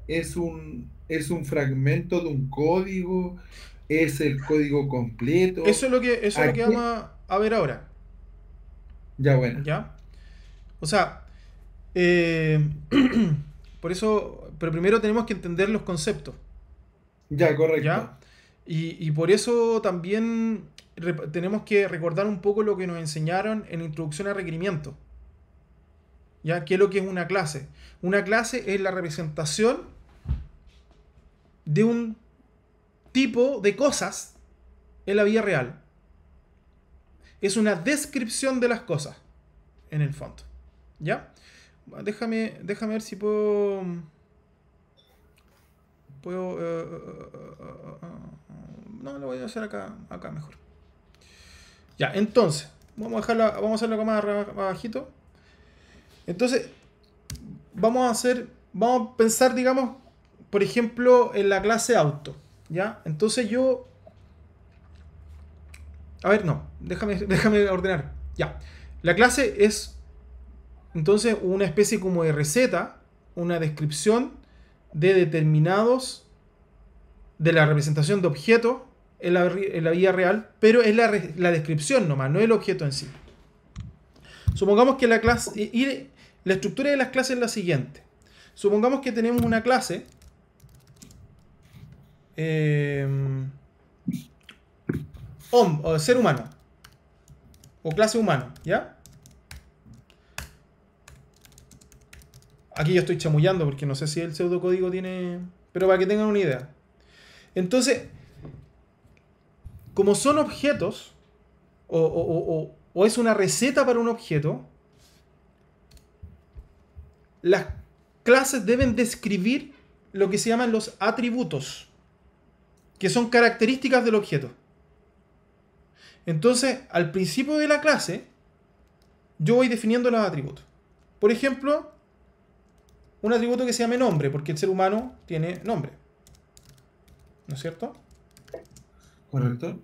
es un fragmento de un código, es el código completo. Eso es ¿A lo que vamos qué? a ver ahora. Ya bueno, ¿Ya? O sea, eh, por eso, pero primero tenemos que entender los conceptos. ya correcto. ¿Ya? Y por eso también tenemos que recordar un poco lo que nos enseñaron en Introducción a Requerimiento. ¿Ya? ¿Qué es lo que es una clase? Una clase es la representación de un tipo de cosas en la vida real. Es una descripción de las cosas, en el fondo. ¿Ya? Déjame ver si puedo... no, lo voy a hacer acá mejor. Ya, entonces, vamos a hacerlo acá más abajito. Entonces, vamos a pensar, digamos, por ejemplo, en la clase auto. ¿Ya? Entonces a ver, no, déjame ordenar. Ya. La clase es, entonces, una especie como de receta, una descripción de determinados, de la representación de objetos en la vida real, pero es la descripción nomás, no el objeto en sí. Supongamos que la clase, y la estructura de las clases es la siguiente. Supongamos que tenemos una clase o ser humano, o clase humano, ¿ya? Aquí yo estoy chamullando porque no sé si el pseudocódigo tiene... Pero para que tengan una idea. Entonces, como son objetos, o es una receta para un objeto, las clases deben describir lo que se llaman los atributos, que son características del objeto. Entonces, al principio de la clase, yo voy definiendo los atributos. Por ejemplo, un atributo que se llame nombre, porque el ser humano tiene nombre. ¿No es cierto? Correcto.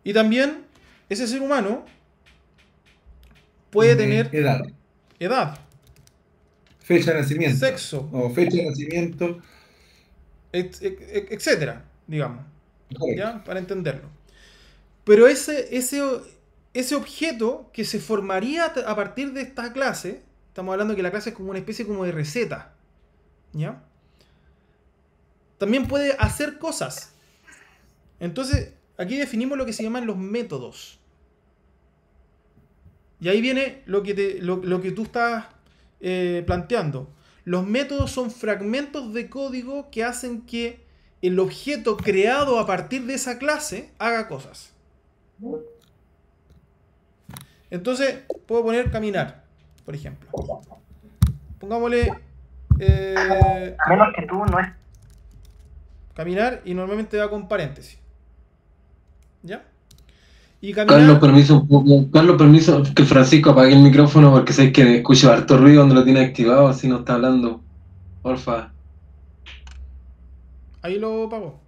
Y también ese ser humano puede Tiene tener edad, edad, fecha de nacimiento, sexo, o fecha de nacimiento. etcétera, digamos, Correcto. ¿ya? Para entenderlo. Pero ese objeto que se formaría a partir de esta clase, estamos hablando que la clase es como una especie como de receta, ¿ya? También puede hacer cosas. Entonces, aquí definimos lo que se llaman los métodos. Y ahí viene lo que tú estás planteando. Los métodos son fragmentos de código que hacen que el objeto creado a partir de esa clase haga cosas. Entonces, puedo poner caminar, por ejemplo. Pongámosle A menos que tú no es. caminar y normalmente va con paréntesis. ¿Ya? Y Carlos, caminar... permiso un poco. Carlos, permiso que Francisco apague el micrófono porque sé que escucho harto ruido cuando lo tiene activado, así no está hablando. Porfa. Ahí lo pago.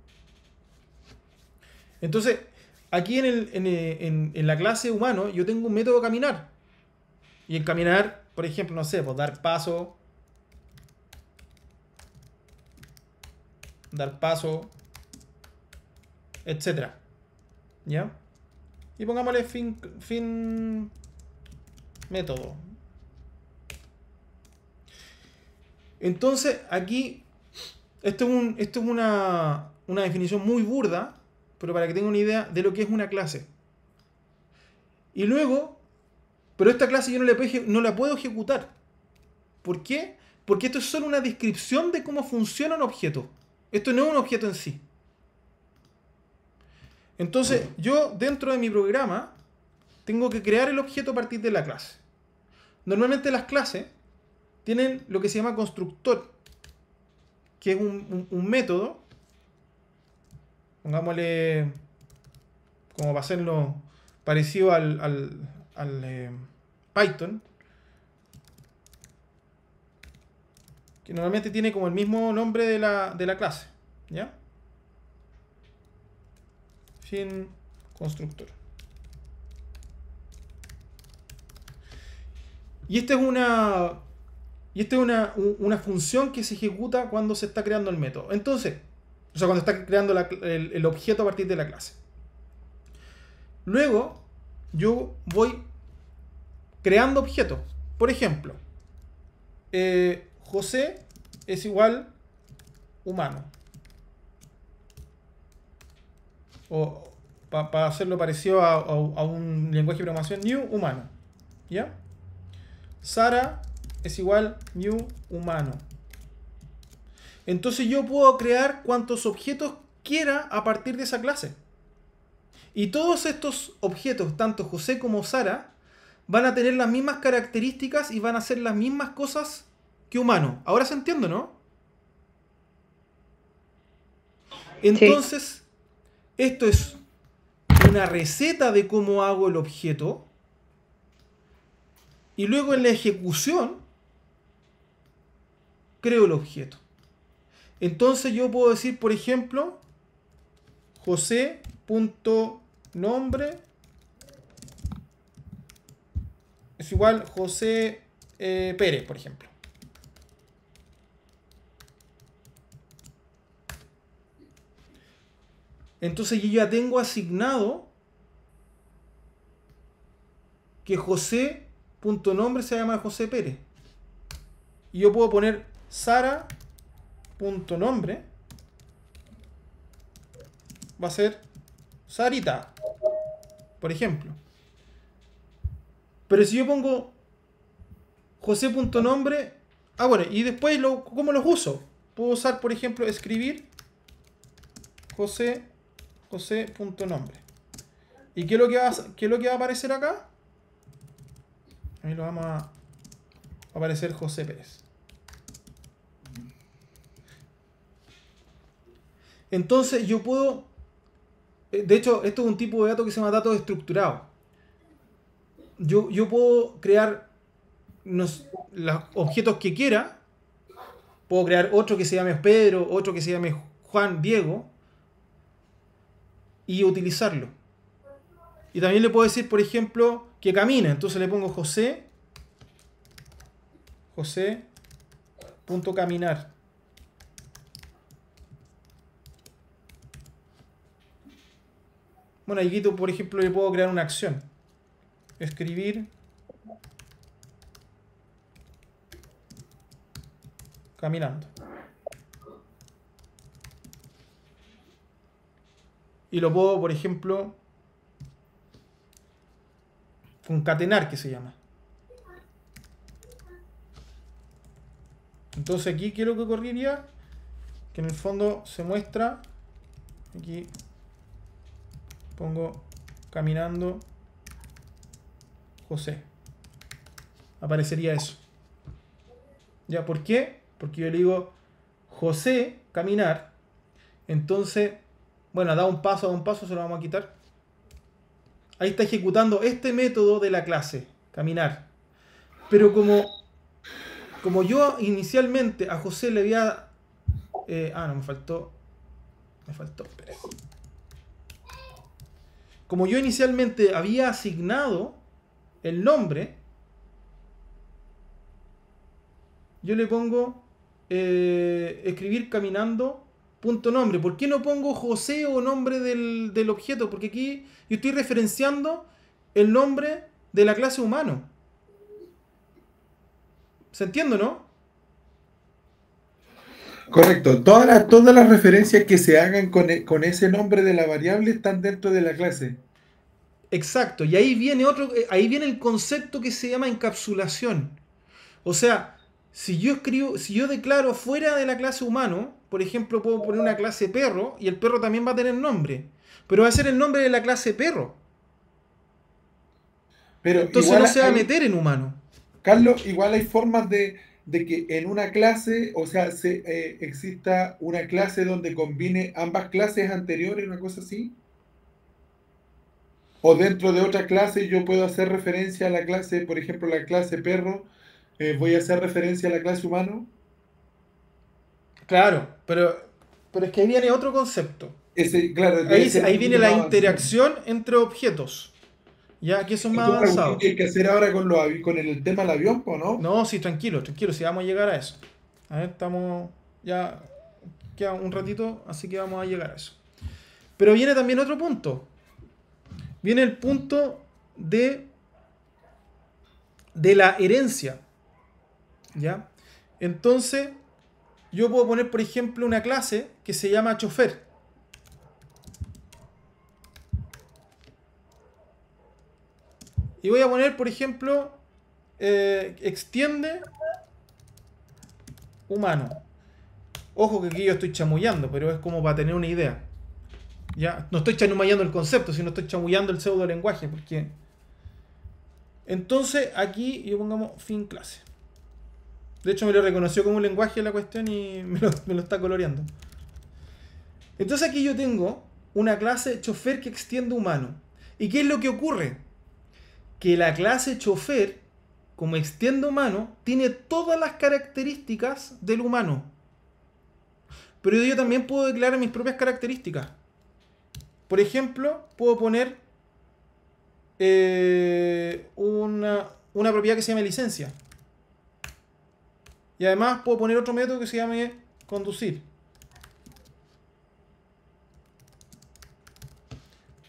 Entonces, aquí en la clase humano yo tengo un método caminar. Y el caminar, por ejemplo, no sé, pues dar paso, etcétera. ¿Ya? Y pongámosle fin método. Entonces, aquí, esto es una definición muy burda, pero para que tengan una idea de lo que es una clase. Y luego, pero esta clase yo no la puedo ejecutar. ¿Por qué? Porque esto es solo una descripción de cómo funciona un objeto. Esto no es un objeto en sí. Entonces, yo dentro de mi programa tengo que crear el objeto a partir de la clase. Normalmente las clases tienen lo que se llama constructor, que es un método, pongámosle, como para hacerlo parecido al Python, que normalmente tiene como el mismo nombre de la clase, ¿ya? Fin constructor. Y esta es una función que se ejecuta cuando se está creando el método. Entonces, o sea, cuando está creando el objeto a partir de la clase. Luego, yo voy creando objetos. Por ejemplo, José es igual humano. O para hacerlo parecido a un lenguaje de programación, new humano. ¿Ya? Sara es igual new humano. Entonces yo puedo crear cuantos objetos quiera a partir de esa clase. Y todos estos objetos, tanto José como Sara, van a tener las mismas características y van a hacer las mismas cosas que humano. Ahora se entiende, ¿no? Entonces, esto es una receta de cómo hago el objeto. Y luego en la ejecución, creo el objeto. Entonces yo puedo decir, por ejemplo, José.nombre es igual José Pérez, por ejemplo. Entonces yo ya tengo asignado que José.nombre se llama José Pérez. Y yo puedo poner Sara.nombre va a ser Sarita, por ejemplo. Pero si yo pongo José.nombre, bueno, y después ¿cómo los uso? Puedo usar, por ejemplo, escribir José.nombre. ¿Y qué es lo que va a aparecer acá? Ahí lo vamos a aparecer José Pérez. Entonces yo puedo, de hecho esto es un tipo de dato que se llama datos estructurados. Yo puedo crear los objetos que quiera. Puedo crear otro que se llame Pedro, otro que se llame Juan, Diego, y utilizarlo. Y también le puedo decir, por ejemplo, que camine. Entonces le pongo José.caminar. Bueno, aquí, por ejemplo, le puedo crear una acción. Escribir caminando. Y lo puedo, por ejemplo, concatenar, que se llama. Entonces aquí quiero que ocurriría que en el fondo se muestra, aquí pongo caminando José. Aparecería eso. ¿Ya? ¿Por qué? Porque yo le digo José caminar. Entonces, bueno, da un paso, se lo vamos a quitar. Ahí está ejecutando este método de la clase, caminar. Pero como yo inicialmente a José le había... no, me faltó, espera. Como yo inicialmente había asignado el nombre, yo le pongo escribir caminando punto nombre. ¿Por qué no pongo José o nombre del objeto? Porque aquí yo estoy referenciando el nombre de la clase humano. ¿Se entiende, no? Correcto. Todas las referencias que se hagan con ese nombre de la variable están dentro de la clase. Exacto. Y ahí viene el concepto que se llama encapsulación. O sea, si yo declaro fuera de la clase humano, por ejemplo, puedo poner una clase perro y el perro también va a tener nombre. Pero va a ser el nombre de la clase perro. Pero Entonces igual no se va a hay- meter en humano. Carlos, igual hay formas de que en una clase, o sea, exista una clase donde combine ambas clases anteriores, una cosa así. O dentro de otra clase yo puedo hacer referencia a la clase, por ejemplo, la clase perro, voy a hacer referencia a la clase humano. Claro, pero es que ahí viene otro concepto. Claro, debe ser un Ahí viene poquito la más avanzado. interacción entre objetos. Ya, que eso es más Esto es una cuestión avanzado. que hay que hacer ahora con el tema del avión, ¿o no? No, sí, tranquilo, si vamos a llegar a eso. A ver, estamos. Ya queda un ratito, así que vamos a llegar a eso. Pero viene también otro punto. Viene el punto de la herencia. ¿Ya? Entonces, yo puedo poner, por ejemplo, una clase que se llama chofer. Y voy a poner, por ejemplo, extiende humano. Ojo que aquí yo estoy chamullando, pero es como para tener una idea. Ya, no estoy chamullando el concepto, sino estoy chamullando el pseudo lenguaje, porque entonces aquí yo pongamos fin clase. De hecho me lo reconoció como un lenguaje la cuestión y me lo está coloreando. Entonces aquí yo tengo una clase chofer que extiende humano. ¿Y qué es lo que ocurre? Que la clase chofer, como extiende humano, tiene todas las características del humano. Pero yo también puedo declarar mis propias características. Por ejemplo, puedo poner una propiedad que se llame licencia. Y además puedo poner otro método que se llame conducir.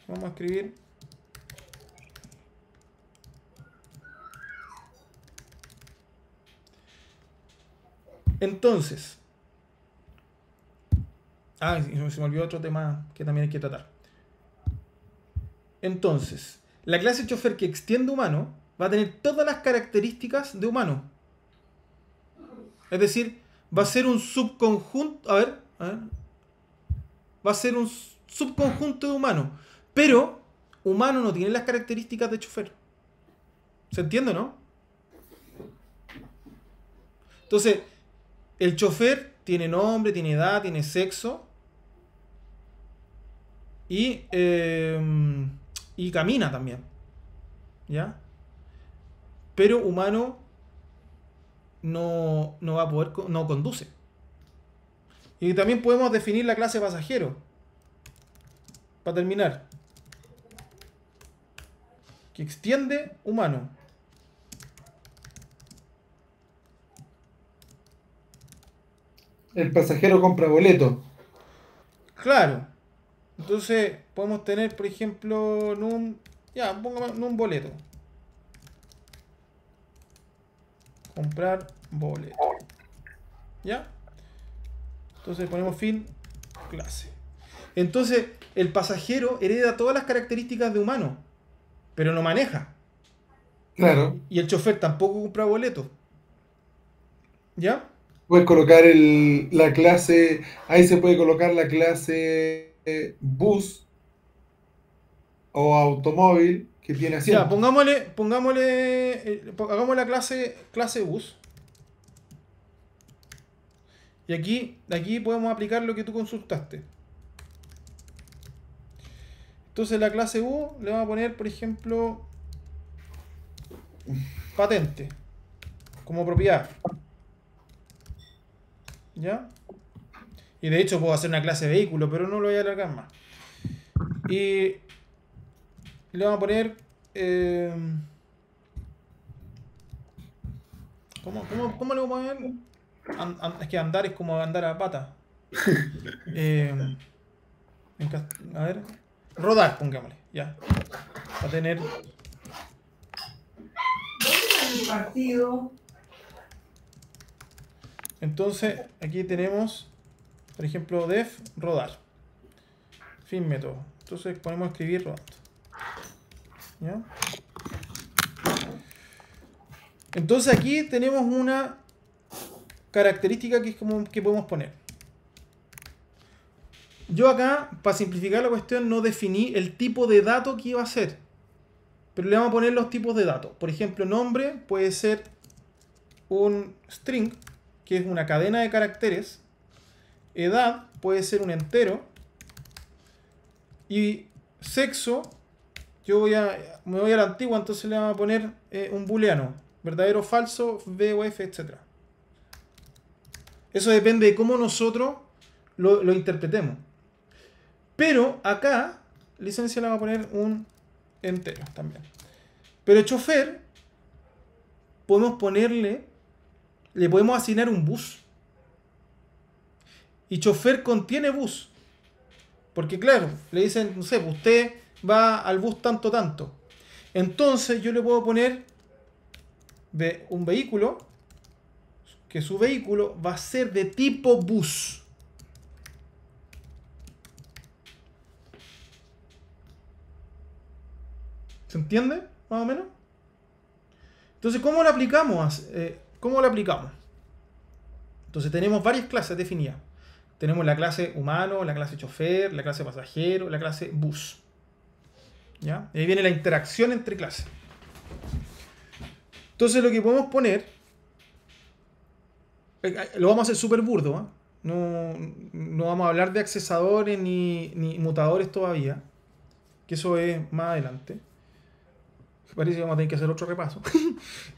Vamos a escribir. Entonces. Se me olvidó otro tema que también hay que tratar. Entonces, la clase chofer que extiende humano va a tener todas las características de humano. Es decir, va a ser un subconjunto. A ver. Va a ser un subconjunto de humano. Pero humano no tiene las características de chofer. ¿Se entiende, no? Entonces, el chofer tiene nombre, tiene edad, tiene sexo. Y camina también. ¿Ya? Pero humano no va a poder, no conduce. Y también podemos definir la clase pasajero. Para terminar. Que extiende humano. El pasajero compra boleto. Claro. Entonces podemos tener, por ejemplo, pongamos en un boleto. Comprar boleto. ¿Ya? Entonces ponemos fin clase. Entonces el pasajero hereda todas las características de humano, pero no maneja. Claro. Y el chofer tampoco compra boleto. ¿Ya? Puedes colocar la clase, ahí se puede colocar la clase bus o automóvil que tiene asiento. Ya, hagamos la clase bus. Y aquí podemos aplicar lo que tú consultaste. Entonces la clase bus le vamos a poner, por ejemplo, patente como propiedad. ¿Ya? Y de hecho puedo hacer una clase vehículo, pero no lo voy a alargar más. Y le vamos a poner... ¿Cómo le vamos a poner? Es que andar es como andar a pata. A ver, rodar, pongámosle, ya. Va a tener el partido. Entonces, aquí tenemos, por ejemplo, def rodar. Fin método. Entonces ponemos escribir rodando. ¿Ya? Entonces aquí tenemos una característica que es como que podemos poner. Yo acá, para simplificar la cuestión, no definí el tipo de dato que iba a ser. Pero le vamos a poner los tipos de datos. Por ejemplo, nombre puede ser un string, que es una cadena de caracteres. Edad puede ser un entero. Y sexo, me voy a la antigua, entonces le vamos a poner un booleano. Verdadero, falso, V o F, etc. Eso depende de cómo nosotros lo interpretemos. Pero acá, licencia le vamos a poner un entero también. Pero chofer, podemos ponerle, le podemos asignar un bus. Y chofer contiene bus. Porque claro, le dicen, no sé, usted va al bus tanto, tanto. Entonces yo le puedo poner un vehículo, que su vehículo va a ser de tipo bus. ¿Se entiende? Más o menos. Entonces, ¿cómo lo aplicamos? Entonces tenemos varias clases definidas. Tenemos la clase humano, la clase chofer, la clase pasajero, la clase bus. ¿Ya? Y ahí viene la interacción entre clases. Entonces lo que podemos poner, lo vamos a hacer súper burdo, ¿eh? No vamos a hablar de accesadores ni mutadores todavía, que eso es más adelante. Parece que vamos a tener que hacer otro repaso.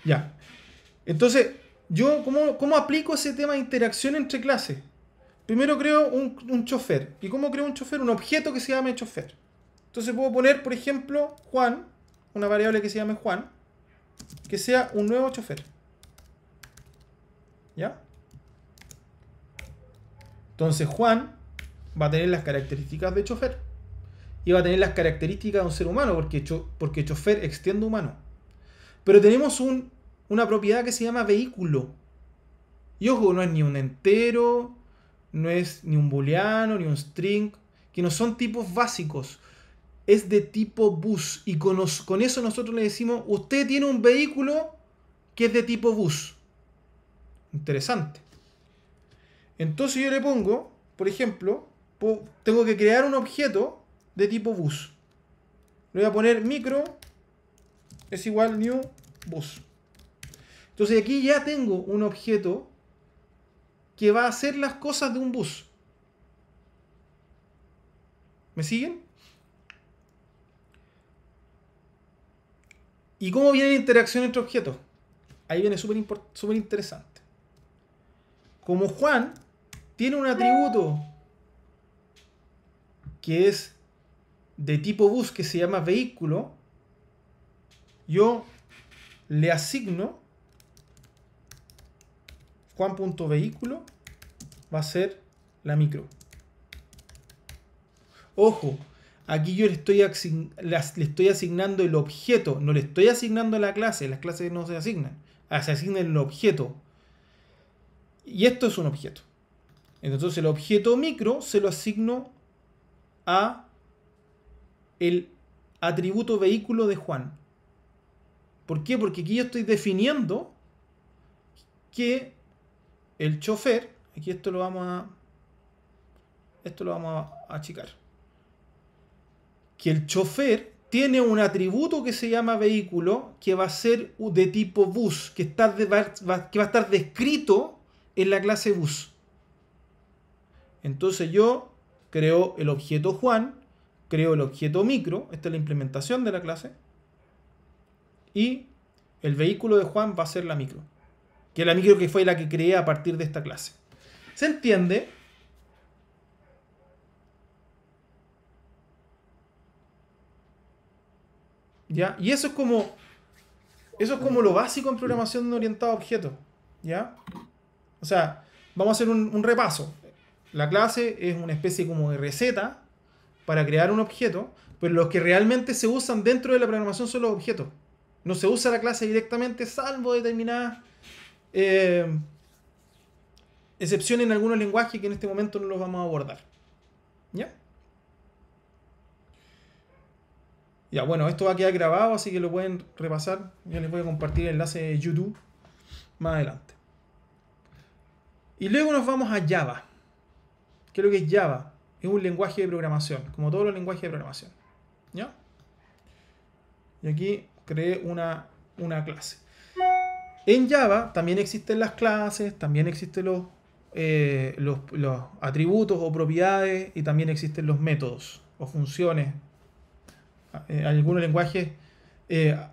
Ya. Entonces, yo, ¿cómo aplico ese tema de interacción entre clases? Primero creo un chofer. ¿Y cómo creo un chofer? Un objeto que se llame chofer. Entonces puedo poner, por ejemplo, Juan, una variable que se llame Juan, que sea un nuevo chofer. ¿Ya? Entonces Juan va a tener las características de chofer. Y va a tener las características de un ser humano, porque chofer extiende humano. Pero tenemos una propiedad que se llama vehículo. Y ojo, no es ni un entero, no es ni un booleano, ni un string, que no son tipos básicos. Es de tipo bus. Y con eso nosotros le decimos, usted tiene un vehículo que es de tipo bus. Interesante. Entonces yo le pongo, por ejemplo, tengo que crear un objeto de tipo bus. Le voy a poner micro es igual new bus. Entonces aquí ya tengo un objeto que va a hacer las cosas de un bus. ¿Me siguen? ¿Y cómo viene la interacción entre objetos? Ahí viene súper interesante. Como Juan tiene un atributo que es de tipo bus que se llama vehículo, yo le asigno Juan.vehículo va a ser la micro. Ojo, aquí yo le estoy asignando el objeto, no le estoy asignando la clase, las clases no se asignan, se asigna el objeto. Y esto es un objeto. Entonces el objeto micro se lo asigno a el atributo vehículo de Juan. ¿Por qué? Porque aquí yo estoy definiendo que el chofer, aquí esto lo vamos a achicar, que el chofer tiene un atributo que se llama vehículo que va a ser de tipo bus, que va a estar descrito en la clase bus. Entonces yo creo el objeto Juan, creo el objeto micro, esta es la implementación de la clase, y el vehículo de Juan va a ser la micro, que es la micro que fue la que creé a partir de esta clase. ¿Se entiende? ¿Ya? Y eso es como lo básico en programación orientada a objetos. ¿Ya? O sea, vamos a hacer un repaso. La clase es una especie como de receta para crear un objeto, pero los que realmente se usan dentro de la programación son los objetos. No se usa la clase directamente, salvo determinadas excepciones en algunos lenguajes que en este momento no los vamos a abordar. ¿Ya? Ya, bueno, esto va a quedar grabado, así que lo pueden repasar. Ya les voy a compartir el enlace de YouTube más adelante. Y luego nos vamos a Java. ¿Qué es lo que es Java? Es un lenguaje de programación, como todos los lenguajes de programación. ¿Ya? Y aquí creé una clase. En Java también existen las clases, también existen los atributos o propiedades, y también existen los métodos o funciones. Algunos lenguajes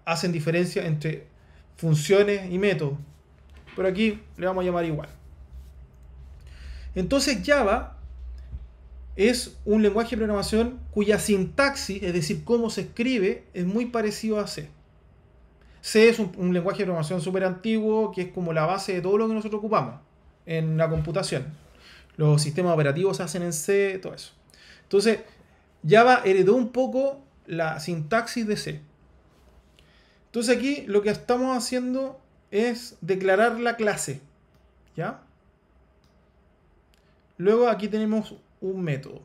hacen diferencia entre funciones y métodos, pero aquí le vamos a llamar igual. Entonces Java es un lenguaje de programación cuya sintaxis, es decir, cómo se escribe, es muy parecido a C. C es un lenguaje de programación súper antiguo, que es como la base de todo lo que nosotros ocupamos en la computación. Los sistemas operativos se hacen en C, todo eso. Entonces, Java heredó un poco la sintaxis de C. Entonces aquí lo que estamos haciendo es declarar la clase. ¿Ya? Luego aquí tenemos un método.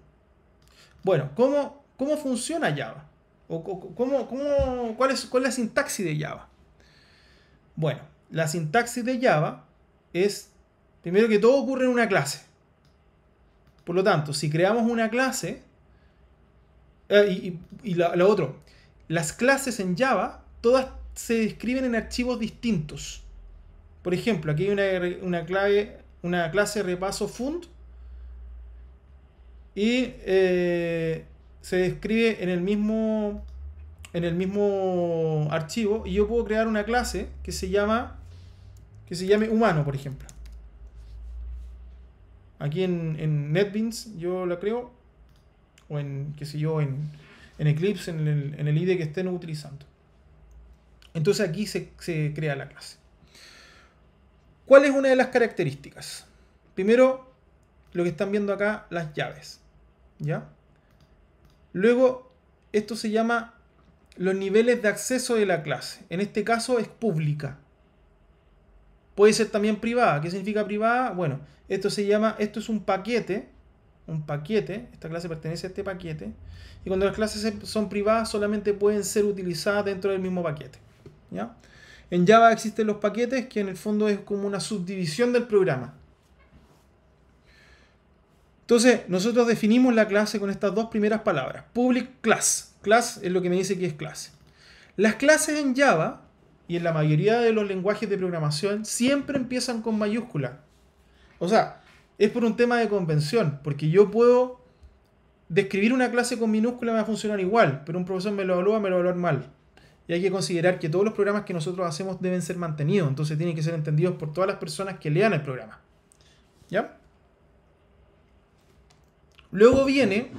Bueno, ¿cómo funciona Java? ¿Cuál es la sintaxis de Java? Bueno, la sintaxis de Java es, primero que todo, ocurre en una clase. Por lo tanto, si creamos una clase, lo otro, las clases en Java, todas se describen en archivos distintos. Por ejemplo, aquí hay una clase repaso fund, y se describe en el mismo archivo, y yo puedo crear una clase que se llame humano, por ejemplo. Aquí en NetBeans yo la creo, o en Eclipse, en el IDE que estén utilizando. Entonces aquí se crea la clase. ¿Cuál es una de las características? Primero, lo que están viendo acá, las llaves. ¿Ya? Luego, esto se llama los niveles de acceso de la clase. En este caso es pública. Puede ser también privada. ¿Qué significa privada? Bueno, esto es un paquete. Esta clase pertenece a este paquete. Y cuando las clases son privadas, solamente pueden ser utilizadas dentro del mismo paquete. ¿Ya? En Java existen los paquetes, que en el fondo es como una subdivisión del programa. Entonces, nosotros definimos la clase con estas dos primeras palabras. Public class. Class es lo que me dice que es clase. Las clases en Java, y en la mayoría de los lenguajes de programación, siempre empiezan con mayúsculas. O sea, es por un tema de convención, porque yo puedo describir una clase con minúscula, me va a funcionar igual, pero un profesor me lo va a evaluar mal. Y hay que considerar que todos los programas que nosotros hacemos deben ser mantenidos, entonces tienen que ser entendidos por todas las personas que lean el programa. ¿Ya? Luego viene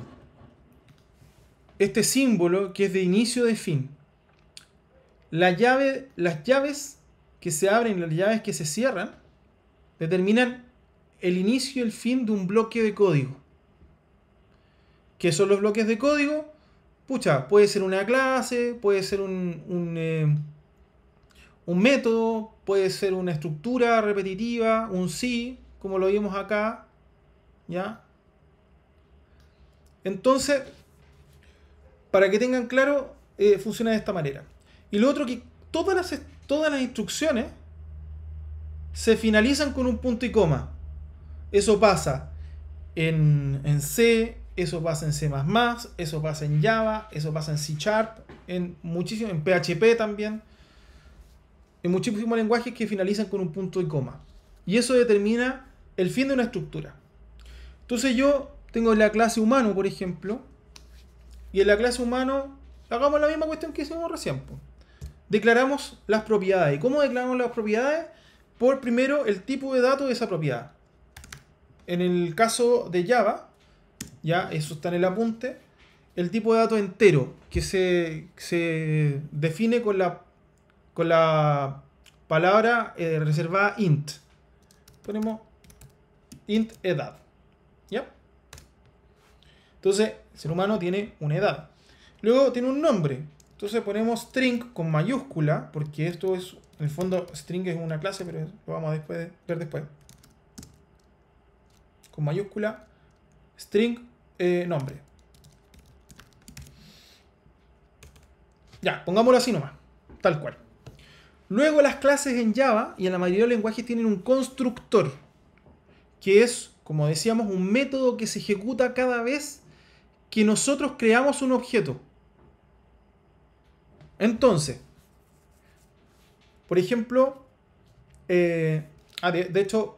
este símbolo que es de inicio de fin. Las llaves que se abren y las llaves que se cierran determinan el inicio y el fin de un bloque de código. ¿Qué son los bloques de código? Pucha, puede ser una clase, puede ser un método, puede ser una estructura repetitiva, un sí, como lo vimos acá. ¿Ya? Entonces, para que tengan claro, funciona de esta manera. Y lo otro, que todas las instrucciones se finalizan con un punto y coma. Eso pasa en C, eso pasa en C++, eso pasa en Java, eso pasa en C#, en PHP también. En muchísimos lenguajes que finalizan con un punto y coma. Y eso determina el fin de una estructura. Entonces yo tengo la clase humano, por ejemplo, y en la clase humano hagamos la misma cuestión que hicimos recién. Declaramos las propiedades. ¿Y cómo declaramos las propiedades? Por primero el tipo de datos de esa propiedad. En el caso de Java, ya eso está en el apunte, el tipo de datos entero, que se define con la palabra reservada int. Ponemos int edad. ¿Ya? Entonces, el ser humano tiene una edad. Luego tiene un nombre. Entonces ponemos string con mayúscula, porque esto es, en el fondo, string es una clase, pero lo vamos a ver después. Con mayúscula, string, nombre. Ya, pongámoslo así nomás, tal cual. Luego las clases en Java y en la mayoría de los lenguajes tienen un constructor, que es, como decíamos, un método que se ejecuta cada vez que nosotros creamos un objeto. Entonces, por ejemplo, de hecho,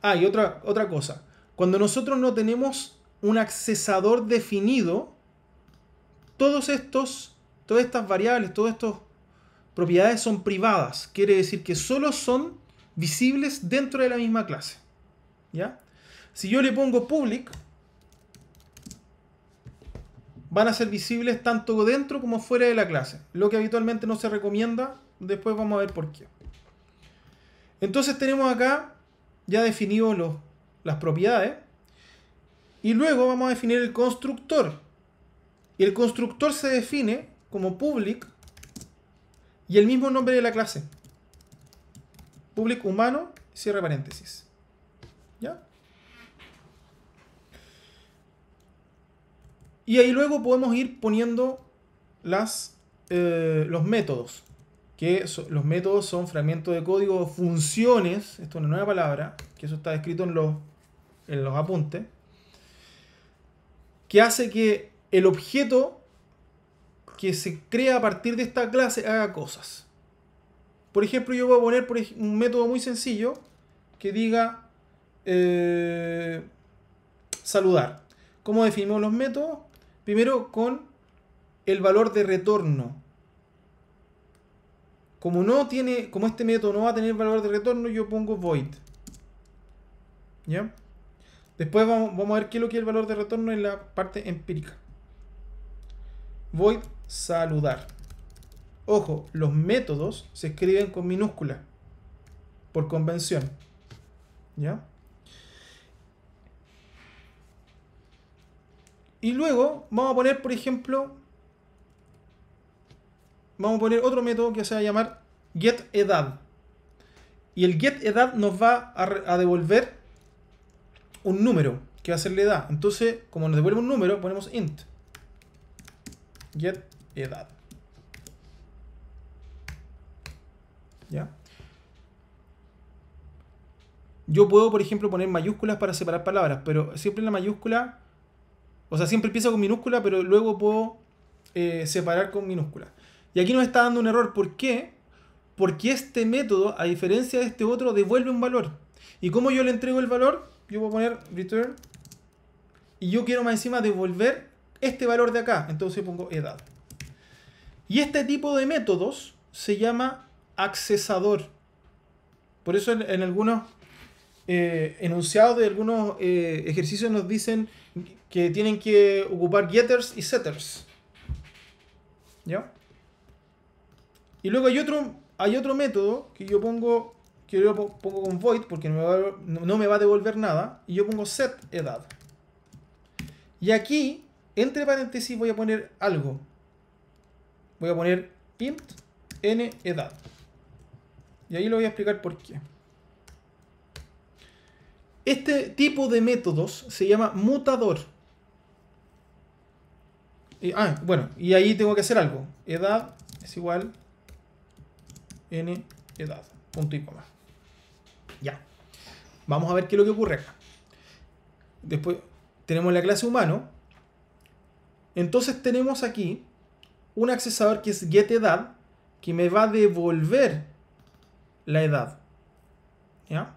y otra cosa. Cuando nosotros no tenemos un accesador definido, todas estas variables, todas estas propiedades son privadas. Quiere decir que solo son visibles dentro de la misma clase. ¿Ya? Si yo le pongo public, van a ser visibles tanto dentro como fuera de la clase. Lo que habitualmente no se recomienda. Después vamos a ver por qué. Entonces tenemos acá ya definido las propiedades. Y luego vamos a definir el constructor. Y el constructor se define como public y el mismo nombre de la clase. Public humano, cierre paréntesis. ¿Ya? Y ahí luego podemos ir poniendo los métodos. Los métodos son fragmentos de código, funciones. Esto es una nueva palabra, que eso está escrito en los apuntes. Que hace que el objeto que se crea a partir de esta clase haga cosas. Por ejemplo, yo voy a poner un método muy sencillo que diga saludar. ¿Cómo definimos los métodos? Primero con el valor de retorno. Como este método no va a tener valor de retorno, yo pongo void. ¿Ya? Después vamos a ver qué es lo que es el valor de retorno en la parte empírica. Void saludar. Ojo, los métodos se escriben con minúscula por convención. ¿Ya? Y luego vamos a poner, por ejemplo, vamos a poner otro método que se va a llamar getEdad. Y el getEdad nos va a devolver un número, que va a ser la edad. Entonces, como nos devuelve un número, ponemos int getEdad. ¿Ya? Yo puedo, por ejemplo, poner mayúsculas para separar palabras, pero siempre en la mayúscula, o sea, siempre empieza con minúscula, pero luego puedo separar con minúscula. Y aquí nos está dando un error. ¿Por qué? Porque este método, a diferencia de este otro, devuelve un valor. ¿Y cómo yo le entrego el valor? Yo voy a poner return. Y yo quiero más encima devolver este valor de acá. Entonces pongo edad. Y este tipo de métodos se llama accesador. Por eso en algunos enunciados de algunos ejercicios nos dicen que tienen que ocupar getters y setters. ¿Ya? Y luego hay otro método que yo pongo con void porque no me va a devolver nada. Y yo pongo setEdad. Y aquí, entre paréntesis, voy a poner algo. Voy a poner int nEdad. Y ahí lo voy a explicar por qué. Este tipo de métodos se llama mutador. Bueno, y ahí tengo que hacer algo. Edad es igual nEdad. Punto y coma. Ya. Vamos a ver qué es lo que ocurre acá. Después tenemos la clase humano. Entonces tenemos aquí un accesador que es getEdad, que me va a devolver la edad. ¿Ya?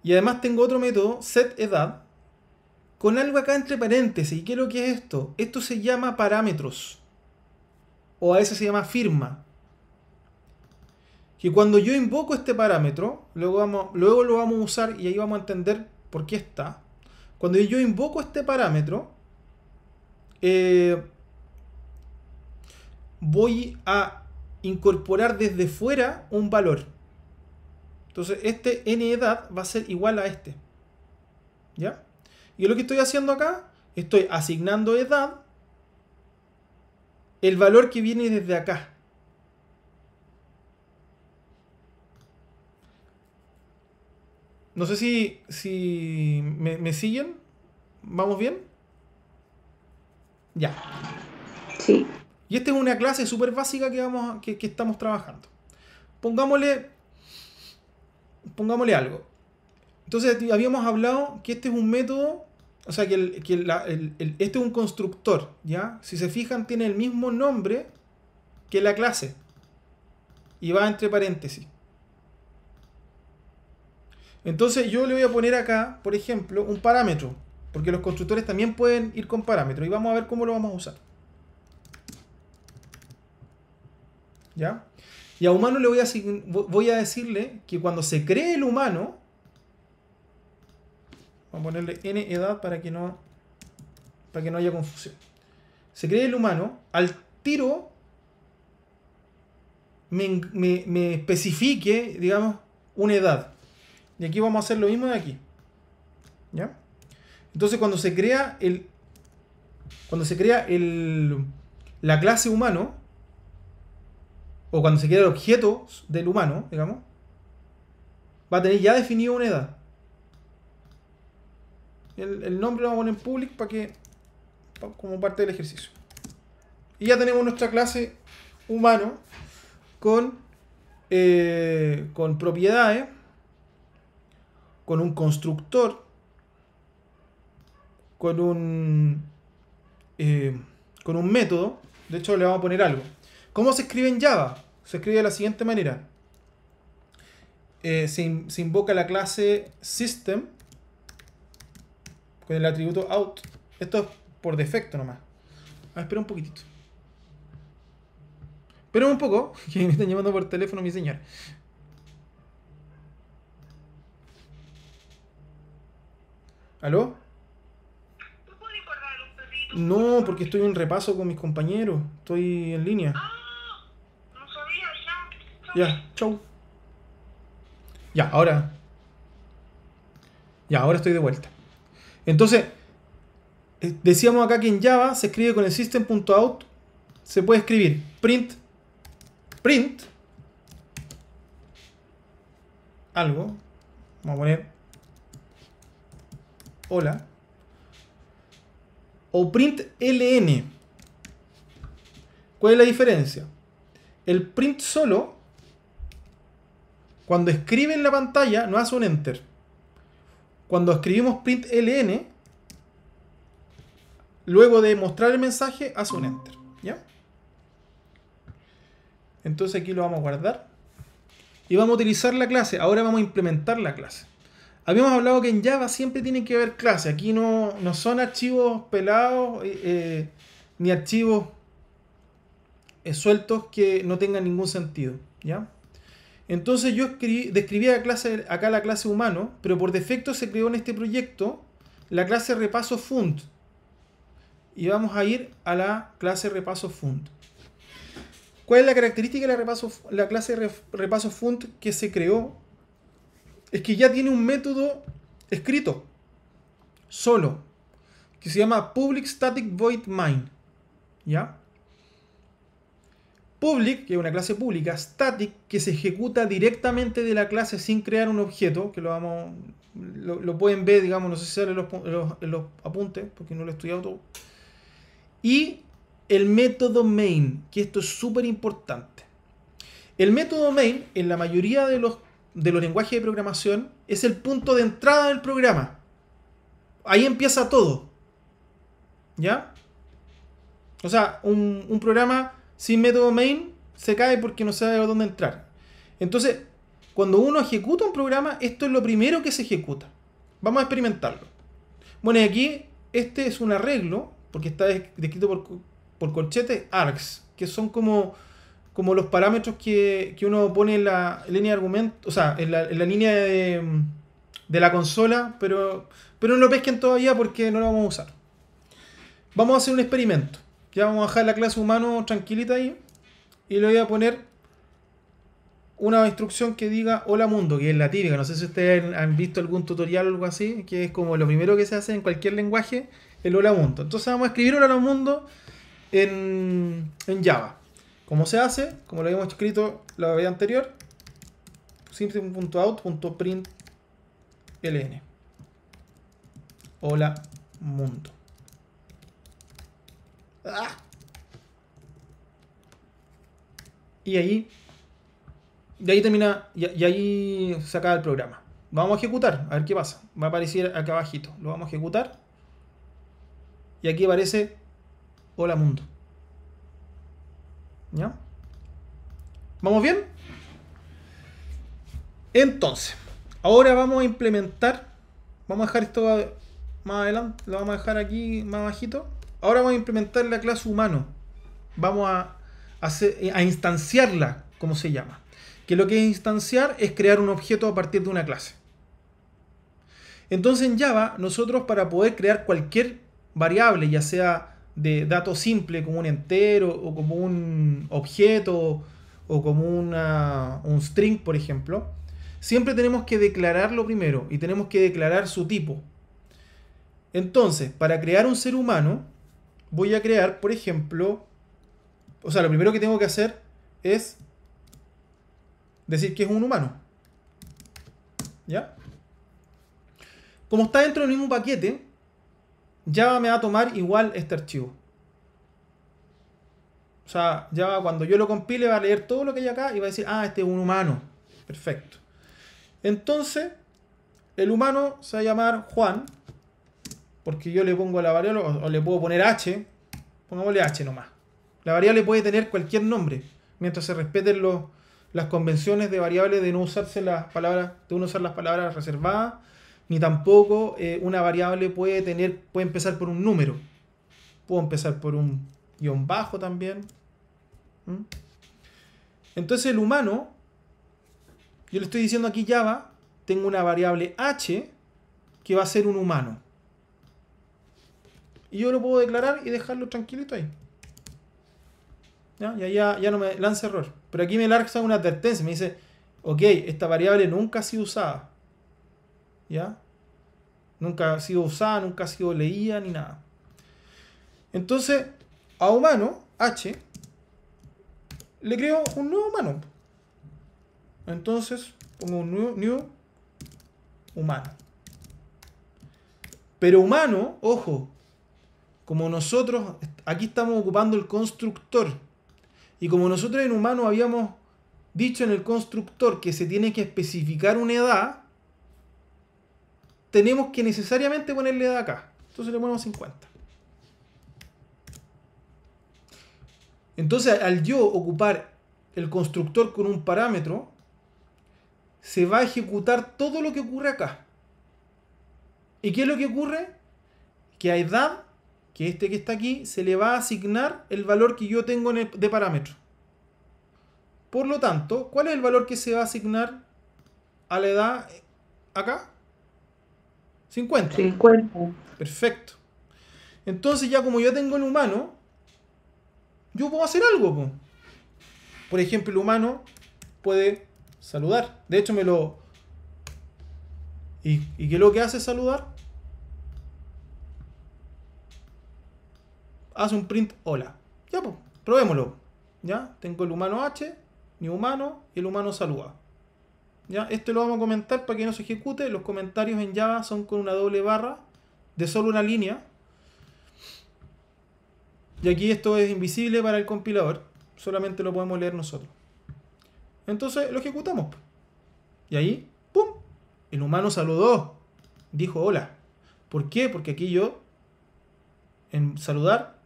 Y además tengo otro método, setEdad, con algo acá entre paréntesis. ¿Y qué es lo que es esto? Esto se llama parámetros. O a veces se llama firma. Que cuando yo invoco este parámetro, luego lo vamos a usar y ahí vamos a entender por qué está. Cuando yo invoco este parámetro, voy a incorporar desde fuera un valor. Entonces este nEdad va a ser igual a este. ¿Ya? Y lo que estoy haciendo acá, estoy asignando edad, el valor que viene desde acá. No sé si me siguen. ¿Vamos bien? Ya. Sí. Y esta es una clase súper básica que estamos trabajando. Pongámosle algo. Entonces habíamos hablado que este es un método, o sea, este es un constructor, ¿ya? Si se fijan, tiene el mismo nombre que la clase. Y va entre paréntesis. Entonces yo le voy a poner acá, por ejemplo, un parámetro. Porque los constructores también pueden ir con parámetros. Y vamos a ver cómo lo vamos a usar. ¿Ya? Y a humano le voy a decirle que cuando se cree el humano, vamos a ponerle n edad para que no haya confusión. Se cree el humano, al tiro me especifique, digamos, una edad. Y aquí vamos a hacer lo mismo de aquí. ¿Ya? Entonces cuando se crea la clase humano, o cuando se crea el objeto del humano, digamos, va a tener ya definido una edad. El nombre lo vamos a poner en public como parte del ejercicio. Y ya tenemos nuestra clase humano con propiedades, con un constructor, con un método. De hecho, le vamos a poner algo. ¿Cómo se escribe en Java? Se escribe de la siguiente manera. Se invoca la clase system con el atributo out. Esto es por defecto nomás. Espera un poquitito. Espera un poco, que me están llamando por teléfono mi señora. ¿Aló? No, porque estoy en repaso con mis compañeros. Estoy en línea. No sabía, Ya, chau. Ya, ahora estoy de vuelta. Entonces, decíamos acá que en Java se escribe con el system.out. Se puede escribir print algo. Vamos a poner hola. O print ln. ¿Cuál es la diferencia? El print solo, cuando escribe en la pantalla, no hace un enter. Cuando escribimos print ln, luego de mostrar el mensaje, hace un enter. ¿Ya? Entonces aquí lo vamos a guardar. Y vamos a utilizar la clase. Ahora vamos a implementar la clase. Habíamos hablado que en Java siempre tienen que haber clases. Aquí no son archivos pelados ni archivos sueltos que no tengan ningún sentido. ¿Ya? Entonces yo describí acá la clase humano, pero por defecto se creó en este proyecto la clase repaso fund. Y vamos a ir a la clase repaso fund. ¿Cuál es la característica de la clase repaso fund que se creó? Es que ya tiene un método escrito solo que se llama public static void main. ¿Ya? Public, que es una clase pública, static, que se ejecuta directamente de la clase sin crear un objeto, que lo pueden ver, digamos, no sé si sale en los apuntes, porque no lo he estudiado todo. Y el método main, que esto es súper importante. El método main, en la mayoría de los lenguajes de programación, es el punto de entrada del programa. Ahí empieza todo. ¿Ya? O sea, un programa sin método main se cae porque no sabe a dónde entrar. Entonces, cuando uno ejecuta un programa, esto es lo primero que se ejecuta. Vamos a experimentarlo. Bueno, y aquí este es un arreglo, porque está descrito por corchetes args, que son como los parámetros que uno pone en la línea de argumento, o sea, en la línea de la consola, pero no lo pesquen todavía porque no lo vamos a usar. Vamos a hacer un experimento. Ya vamos a dejar la clase humano tranquilita ahí y le voy a poner una instrucción que diga hola mundo, que es la típica. No sé si ustedes han visto algún tutorial o algo así, que es como lo primero que se hace en cualquier lenguaje, el hola mundo. Entonces vamos a escribir hola mundo en Java. ¿Cómo se hace? Como lo habíamos escrito la vez anterior, system.out.println. Hola mundo. ¡Ah! Y ahí termina, y ahí se acaba el programa. Vamos a ejecutar, a ver qué pasa. Va a aparecer acá abajito. Lo vamos a ejecutar. Y aquí aparece hola mundo. ¿Ya? ¿Vamos bien? Entonces, ahora vamos a implementar. Vamos a dejar esto más adelante. Lo vamos a dejar aquí más bajito. Ahora vamos a implementar la clase humano. Vamos a instanciarla, como se llama. Que lo que es instanciar es crear un objeto a partir de una clase. Entonces en Java, nosotros para poder crear cualquier variable, ya sea de dato simple como un entero o como un objeto o como un string, por ejemplo, siempre tenemos que declararlo primero y tenemos que declarar su tipo. Entonces, para crear un ser humano, voy a crear, por ejemplo, o sea, lo primero que tengo que hacer es decir que es un humano. ¿Ya? Como está dentro del mismo paquete, Java me va a tomar igual este archivo. O sea, Java cuando yo lo compile va a leer todo lo que hay acá y va a decir, ah, este es un humano. Perfecto. Entonces, el humano se va a llamar Juan, porque yo le pongo la variable, o le puedo poner H, pongámosle H nomás. La variable puede tener cualquier nombre, mientras se respeten las convenciones de variables de no usarse las palabras, de no usar las palabras reservadas, ni tampoco una variable puede empezar por un número. Puedo empezar por un guión bajo también. Entonces el humano, yo le estoy diciendo aquí Java, tengo una variable H que va a ser un humano. Y yo lo puedo declarar y dejarlo tranquilito ahí. Ya no me lanza error. Pero aquí me lanza una advertencia. Me dice, ok, esta variable nunca ha sido usada. ¿Ya? Nunca ha sido usada, nunca ha sido leída, ni nada. Entonces, a humano, H, le creo un nuevo humano. Entonces, pongo un new humano. Pero humano, ojo, como nosotros, aquí estamos ocupando el constructor. Y como nosotros en humano habíamos dicho en el constructor que se tiene que especificar una edad, tenemos que necesariamente ponerle edad acá. Entonces le ponemos 50. Entonces al yo ocupar el constructor con un parámetro, se va a ejecutar todo lo que ocurre acá. ¿Y qué es lo que ocurre? Que a edad, que este que está aquí, se le va a asignar el valor que yo tengo de parámetro. Por lo tanto, ¿cuál es el valor que se va a asignar a la edad acá? 50. 50. Perfecto. Entonces ya como yo tengo el humano, yo puedo hacer algo, po. Por ejemplo, el humano puede saludar. De hecho, ¿Y qué es lo que hace saludar? Hace un print hola. Ya, pues, probémoslo. ¿Ya? Tengo el humano H, mi humano, y el humano saluda. ¿Ya? Esto lo vamos a comentar para que no se ejecute. Los comentarios en Java son con una doble barra de solo una línea. Y aquí esto es invisible para el compilador. Solamente lo podemos leer nosotros. Entonces lo ejecutamos. Y ahí, ¡pum! El humano saludó. Dijo hola. ¿Por qué? Porque aquí yo, en saludar,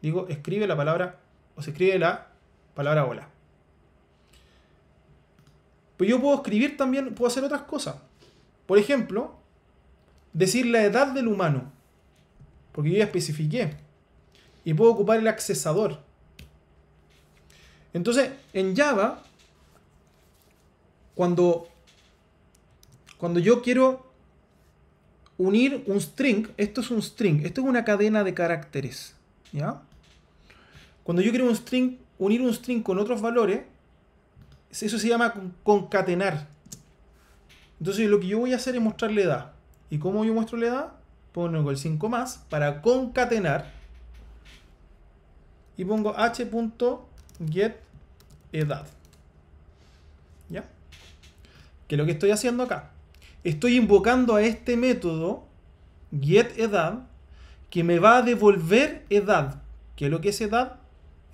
digo, escribe la palabra, o se escribe la palabra hola. Pero yo puedo escribir también, puedo hacer otras cosas. Por ejemplo, decir la edad del humano. Porque yo ya especifiqué. Y puedo ocupar el accesador. Entonces, en Java, cuando yo quiero unir un string, esto es un string, esto es una cadena de caracteres, ¿ya? Cuando yo quiero unir un string con otros valores, Eso se llama concatenar. Entonces lo que yo voy a hacer es mostrarle edad. ¿Y cómo yo muestro la edad? Pongo el 5 más para concatenar. Y pongo h.getEdad. ¿Ya? ¿Qué es lo que estoy haciendo acá? Estoy invocando a este método getEdad que me va a devolver edad. ¿Qué es lo que es edad?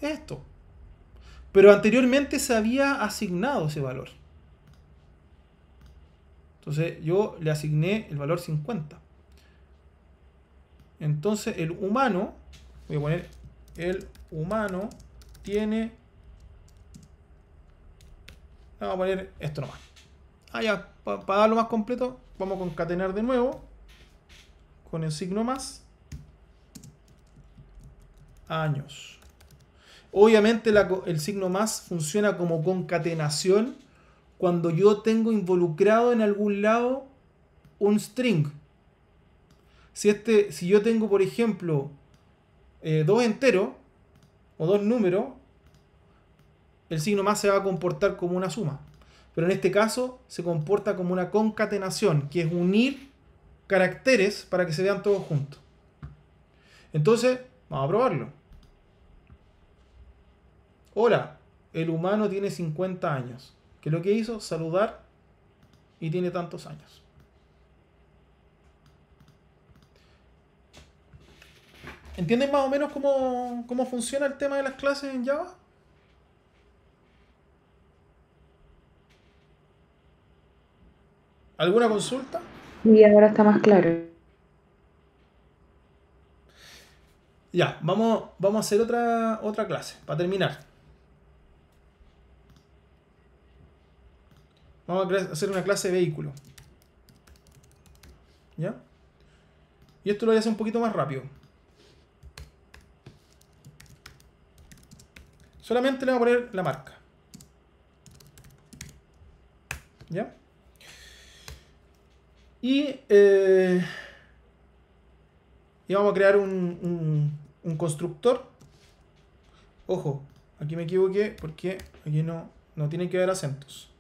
Esto. Pero anteriormente se había asignado ese valor. Entonces yo le asigné el valor 50. Entonces el humano, voy a poner el humano tiene... Vamos a poner esto nomás. Ya, para darlo más completo, vamos a concatenar de nuevo con el signo más años. Obviamente el signo más funciona como concatenación cuando yo tengo involucrado en algún lado un string. Si yo tengo, por ejemplo, dos enteros o dos números, el signo más se va a comportar como una suma. Pero en este caso se comporta como una concatenación, que es unir caracteres para que se vean todos juntos. Entonces, vamos a probarlo. Hola, el humano tiene 50 años. ¿Qué es lo que hizo? Saludar y tiene tantos años. ¿Entienden más o menos cómo funciona el tema de las clases en Java? ¿Alguna consulta? Y ahora está más claro. Ya, vamos a hacer otra clase, para terminar. Vamos a hacer una clase de vehículo. ¿Ya? Y esto lo voy a hacer un poquito más rápido. Solamente le voy a poner la marca. ¿Ya? Y vamos a crear un constructor. Ojo, aquí me equivoqué porque aquí no tiene que haber acentos.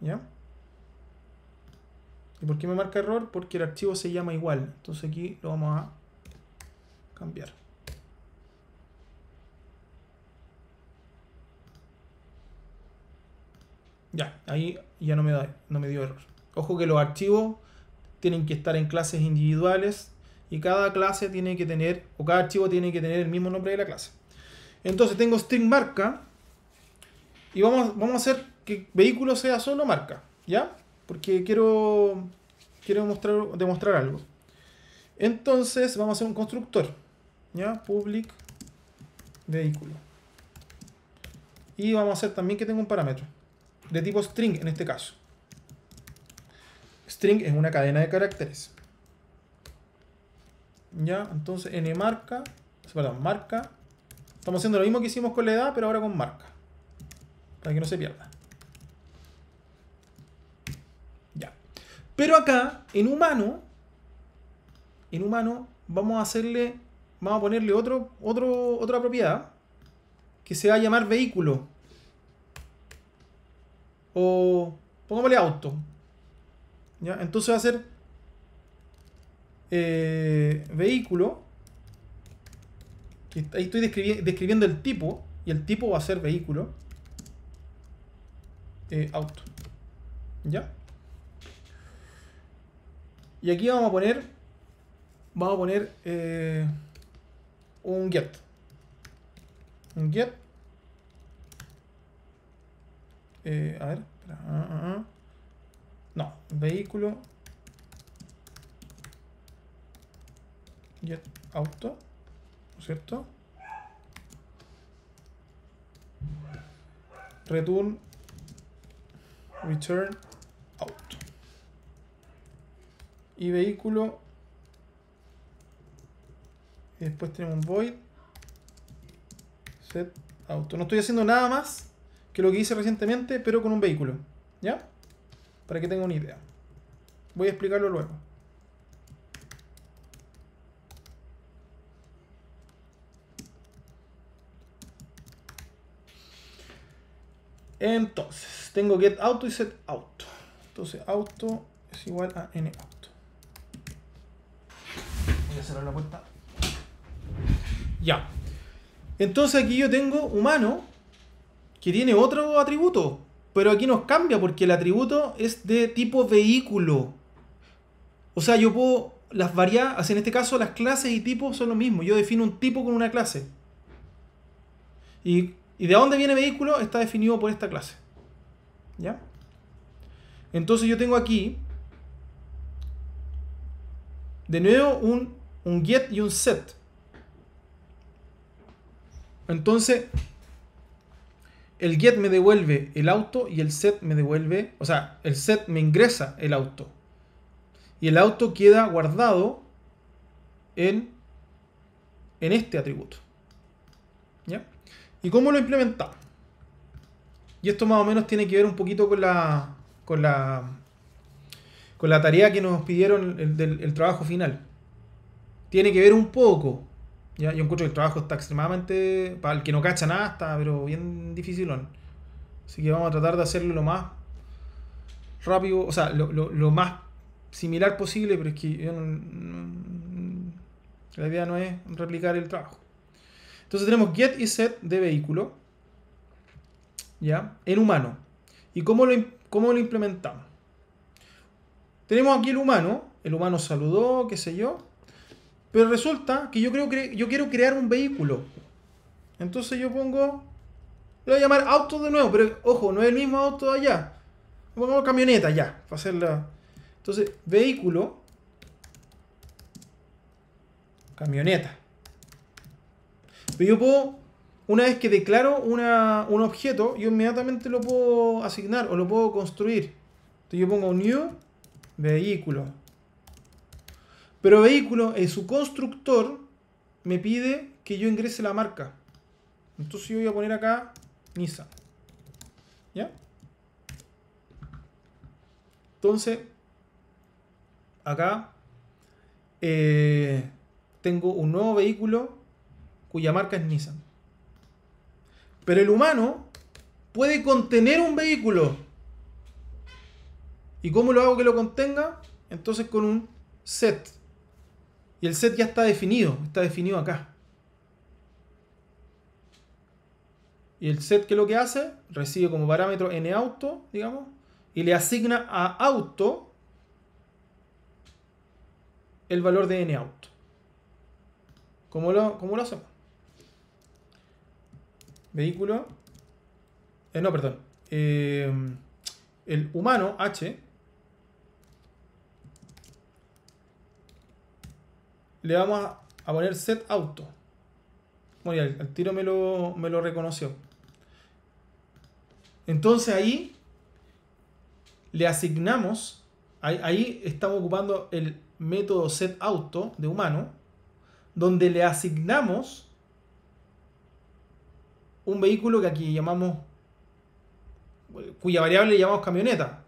¿Ya? ¿Y por qué me marca error? Porque el archivo se llama igual. Entonces aquí lo vamos a cambiar. Ya, ahí ya no me dio error. Ojo que los archivos tienen que estar en clases individuales y cada clase tiene que tener, o cada archivo tiene que tener el mismo nombre de la clase. Entonces tengo string marca y vamos a hacer que vehículo sea solo marca, ¿ya? Porque quiero demostrar algo. Entonces vamos a hacer un constructor, ¿ya? Public vehículo. Y vamos a hacer también que tenga un parámetro de tipo string en este caso. String es una cadena de caracteres. Ya, entonces marca. Estamos haciendo lo mismo que hicimos con la edad, pero ahora con marca. Para que no se pierda. Ya. Pero acá, en humano, vamos a ponerle otra propiedad que se va a llamar vehículo. O pongámosle auto. ¿Ya? Entonces va a ser vehículo. Ahí estoy describiendo el tipo. Y el tipo va a ser vehículo. Auto. ¿Ya? Y aquí vamos a poner un get. Un get. A ver. Espera. No, vehículo get auto, ¿no es cierto? Return auto. Y vehículo. Y después tenemos un void set auto. No estoy haciendo nada más que lo que hice recientemente, pero con un vehículo. ¿Ya? Para que tengan una idea. Voy a explicarlo luego. Entonces, tengo get auto y set auto. Entonces, auto es igual a n auto. Voy a cerrar la puerta. Ya. Entonces aquí yo tengo humano que tiene otro atributo. Pero aquí nos cambia porque el atributo es de tipo vehículo. O sea, yo puedo... Las variables, en este caso las clases y tipos son lo mismo. Yo defino un tipo con una clase. Y de dónde viene vehículo está definido por esta clase. ¿Ya? Entonces yo tengo aquí de nuevo un get y un set. Entonces el get me devuelve el auto y el set me devuelve, o sea, el set me ingresa el auto. Y el auto queda guardado en este atributo. ¿Ya? ¿Y cómo lo implementamos? Y esto más o menos tiene que ver un poquito con la tarea que nos pidieron el trabajo final. Tiene que ver un poco. ¿Ya? Yo encuentro que el trabajo está extremadamente... Para el que no cacha nada, está pero bien dificilón. Así que vamos a tratar de hacerlo lo más rápido, o sea, lo más similar posible, pero es que yo la idea no es replicar el trabajo. Entonces tenemos get y set de vehículo, ¿ya? En humano. ¿Y cómo lo implementamos? Tenemos aquí el humano saludó, qué sé yo, pero resulta que yo quiero crear un vehículo. Entonces yo pongo, le voy a llamar auto de nuevo, pero ojo, no es el mismo auto de allá. Pongo camioneta ya, para hacerla. Entonces, vehículo, camioneta. Pero yo puedo, una vez que declaro un objeto, yo inmediatamente lo puedo asignar o lo puedo construir. Entonces yo pongo new vehículo. Pero vehículo, su constructor me pide que yo ingrese la marca. Entonces yo voy a poner acá Nissan. ¿Ya? Entonces, acá tengo un nuevo vehículo cuya marca es Nissan. Pero el humano puede contener un vehículo. ¿Y cómo lo hago que lo contenga? Entonces con un set. Y el set ya está definido acá. Y el set, ¿qué es lo que hace? Recibe como parámetro nAuto, digamos, y le asigna a auto el valor de nAuto. ¿Cómo lo hacemos? Vehículo. No, perdón. El humano H le vamos a poner set auto. Bueno, ya, al tiro me lo reconoció. Entonces ahí le asignamos, ahí estamos ocupando el método setAuto de humano, donde le asignamos un vehículo que aquí llamamos, cuya variable le llamamos camioneta,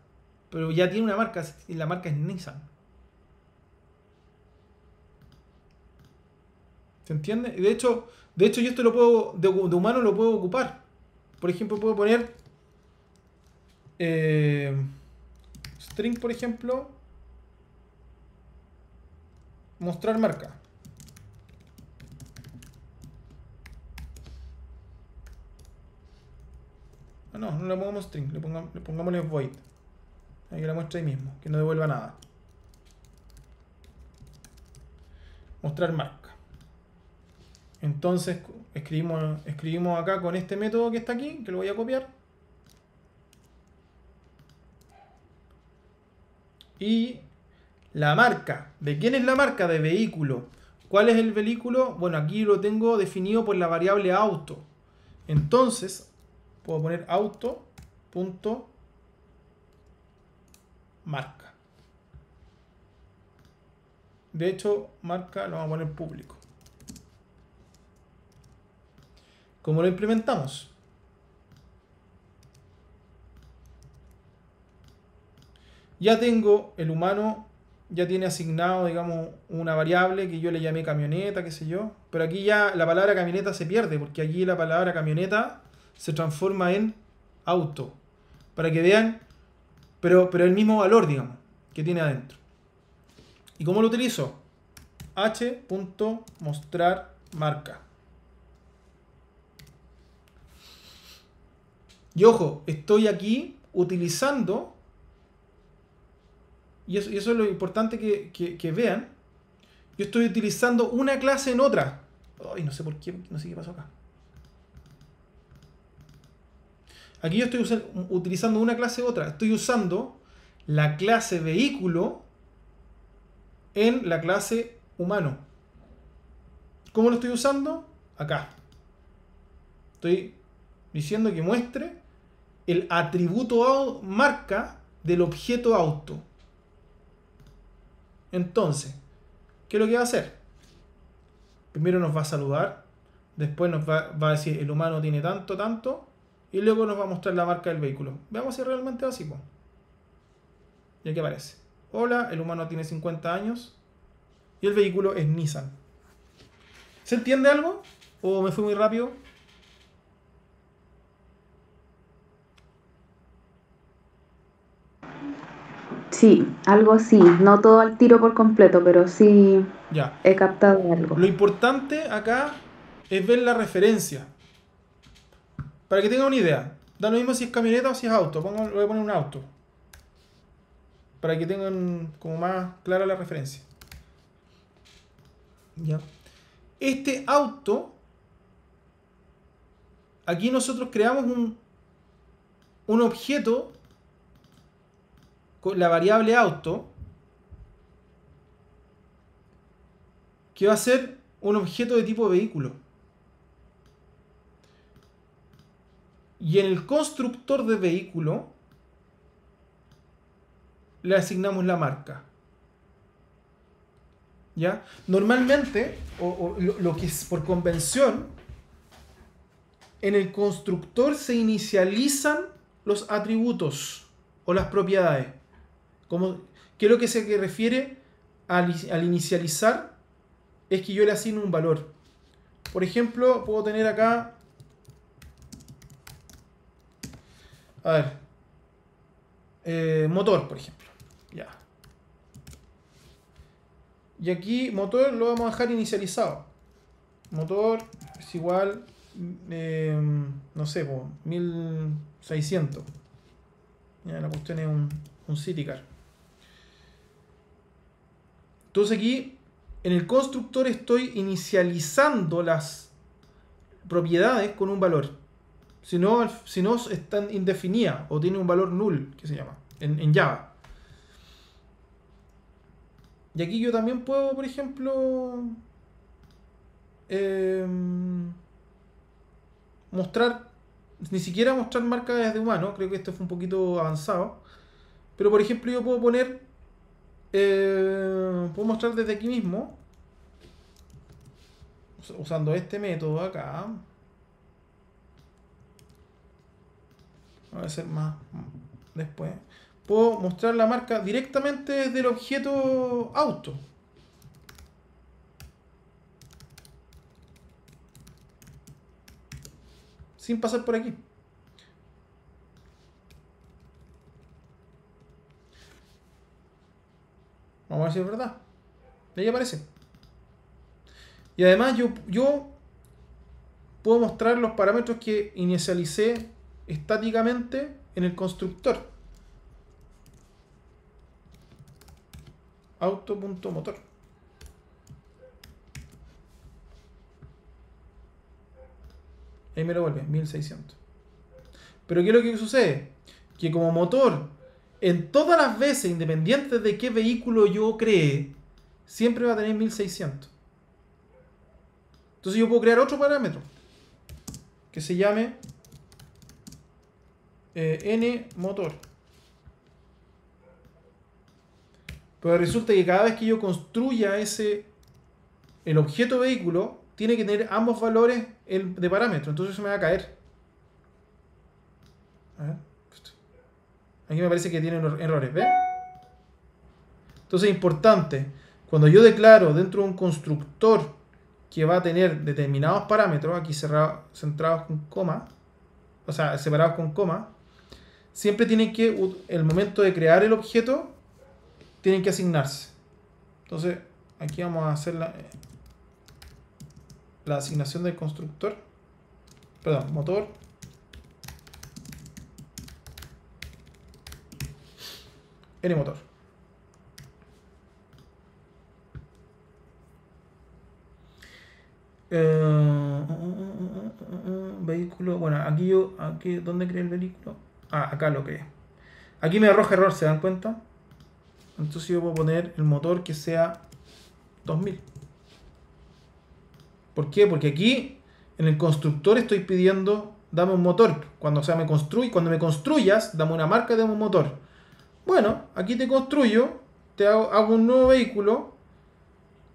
pero ya tiene una marca y la marca es Nissan. ¿Se entiende? De hecho yo esto lo puedo, de humano lo puedo ocupar. Por ejemplo, puedo poner string, por ejemplo, mostrar marca. No le pongamos string, le pongámosle void. Ahí la muestra ahí mismo, que no devuelva nada. Mostrar marca. Entonces escribimos acá con este método que está aquí, que lo voy a copiar. Y la marca. ¿De quién es la marca? De vehículo. ¿Cuál es el vehículo? Bueno, aquí lo tengo definido por la variable auto. Entonces, puedo poner auto.marca. De hecho, marca lo vamos a poner público. ¿Cómo lo implementamos? Ya tengo el humano, ya tiene asignado, digamos, una variable que yo le llamé camioneta, qué sé yo. Pero aquí ya la palabra camioneta se pierde, porque aquí la palabra camioneta se transforma en auto, para que vean, pero el mismo valor, digamos, que tiene adentro. ¿Y cómo lo utilizo? h.mostrar marca. Y ojo, estoy aquí utilizando, y eso es lo importante que vean, yo estoy utilizando una clase en otra. Ay, no sé por qué, no sé qué pasó acá. Aquí yo estoy utilizando una clase en otra. Estoy usando la clase vehículo en la clase humano. ¿Cómo lo estoy usando? Acá. Estoy diciendo que muestre el atributo marca del objeto auto. Entonces, ¿qué es lo que va a hacer? Primero nos va a saludar, después nos va a decir el humano tiene tanto, tanto, y luego nos va a mostrar la marca del vehículo. Veamos si realmente es así, po. Y aquí aparece. Hola, el humano tiene 50 años y el vehículo es Nissan. ¿Se entiende algo? ¿O me fui muy rápido? Sí, algo así. No todo al tiro por completo, pero sí Ya. he captado algo. Lo importante acá es ver la referencia. Para que tengan una idea. Da lo mismo si es camioneta o si es auto. Voy a poner un auto. Para que tengan como más clara la referencia. Ya. Este auto, aquí nosotros creamos un objeto con la variable auto, que va a ser un objeto de tipo vehículo. Y en el constructor de vehículo le asignamos la marca. ¿Ya? Normalmente, lo que es por convención, en el constructor se inicializan los atributos o las propiedades. ¿Qué es lo que se refiere al inicializar? Es que yo le asigno un valor. Por ejemplo, puedo tener acá, a ver, motor, por ejemplo. Ya. Y aquí motor lo vamos a dejar inicializado. Motor es igual, no sé, 1600. Ya, la cuestión es un city car. Entonces aquí en el constructor estoy inicializando las propiedades con un valor. Si no están indefinidas o tiene un valor null, que se llama, en Java. Y aquí yo también puedo, por ejemplo, ni siquiera mostrar marcas de humano. Creo que esto fue un poquito avanzado. Pero por ejemplo yo puedo poner, puedo mostrar desde aquí mismo, usando este método acá. Voy a hacer más después. Puedo mostrar la marca directamente desde el objeto auto. Sin pasar por aquí. Vamos a ver si es verdad. Ahí aparece. Y además yo puedo mostrar los parámetros que inicialicé estáticamente en el constructor. Auto.motor. Ahí me lo vuelve, 1600. Pero ¿qué es lo que sucede? Que como motor, en todas las veces, independiente de qué vehículo yo cree, siempre va a tener 1600. Entonces yo puedo crear otro parámetro que se llame nMotor. Pero resulta que cada vez que yo construya el objeto vehículo, tiene que tener ambos valores de parámetro. Entonces se me va a caer. A ver. Aquí me parece que tiene errores. ¿Ven? Entonces es importante. Cuando yo declaro dentro de un constructor que va a tener determinados parámetros, aquí centrados con coma, o sea, separados con coma, siempre tienen que, el momento de crear el objeto, tienen que asignarse. Entonces, aquí vamos a hacer la asignación del constructor, perdón, motor. NMotor. Vehículo, bueno, aquí ¿dónde creé el vehículo? Acá lo creé. Aquí me arroja error, ¿se dan cuenta? Entonces yo puedo poner el motor que sea 2000. ¿Por qué? Porque aquí en el constructor estoy pidiendo dame un motor. Cuando me construyas, dame una marca, dame un motor. Bueno, aquí te construyo, hago un nuevo vehículo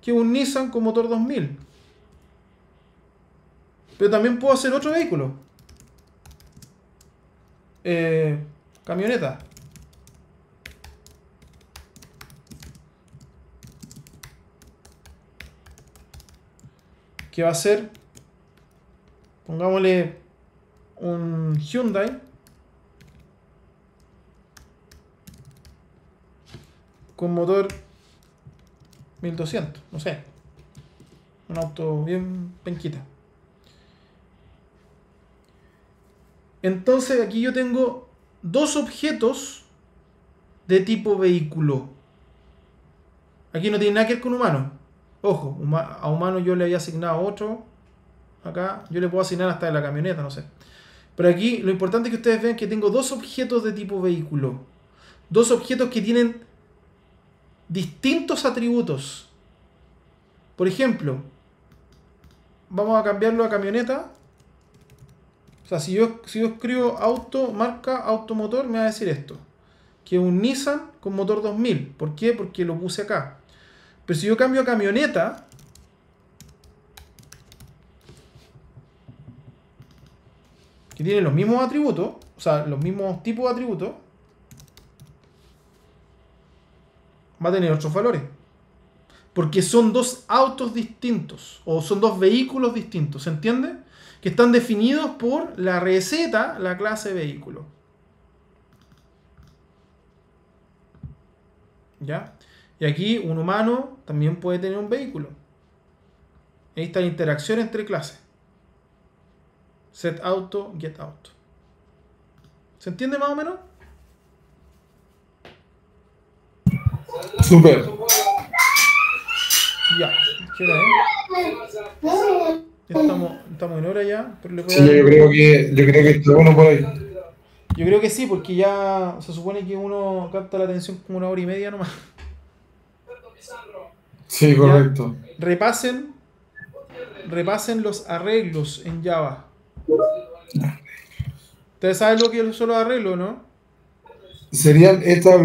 que es un Nissan con motor 2000. Pero también puedo hacer otro vehículo. Camioneta. Que va a ser, pongámosle un Hyundai con motor 1200, no sé, un auto bien penquita. Entonces aquí yo tengo dos objetos de tipo vehículo. Aquí no tiene nada que ver con humano. Ojo, a humano yo le había asignado otro. Acá yo le puedo asignar hasta de la camioneta, no sé. Pero aquí lo importante es que ustedes vean que tengo dos objetos de tipo vehículo. Dos objetos que tienen distintos atributos. Por ejemplo, vamos a cambiarlo a camioneta. O sea, si yo escribo auto, marca, automotor, me va a decir esto. Que es un Nissan con motor 2000. ¿Por qué? Porque lo puse acá. Pero si yo cambio a camioneta, que tiene los mismos atributos, o sea, los mismos tipos de atributos, va a tener otros valores. Porque son dos autos distintos, o son dos vehículos distintos, ¿se entiende? Que están definidos por la receta, la clase vehículo. ¿Ya? Y aquí un humano también puede tener un vehículo. Ahí está la interacción entre clases. Set auto, get auto. ¿Se entiende más o menos? Súper. Ya. ¿Qué hora es? Ya estamos en hora ya. Pero le voy a Sí, dar- yo creo que está bueno por ahí. Yo creo que sí, porque ya se supone que uno capta la atención como 1 hora y media nomás. Sí, correcto. Repasen los arreglos en Java. Ustedes saben lo que son los arreglos, ¿no? ¿Serían estas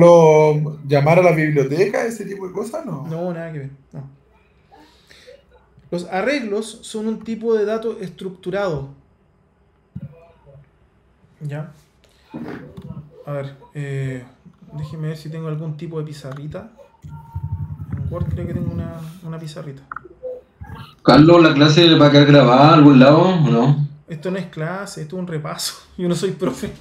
llamar a la biblioteca, ese tipo de cosas? No. No, nada que ver. No. Los arreglos son un tipo de dato estructurado. ¿Ya? A ver, déjenme ver si tengo algún tipo de pizarrita. En Word creo que tengo una pizarrita. Carlos, ¿la clase va a quedar grabada a algún lado o no? Esto no es clase, esto es un repaso. Yo no soy profe.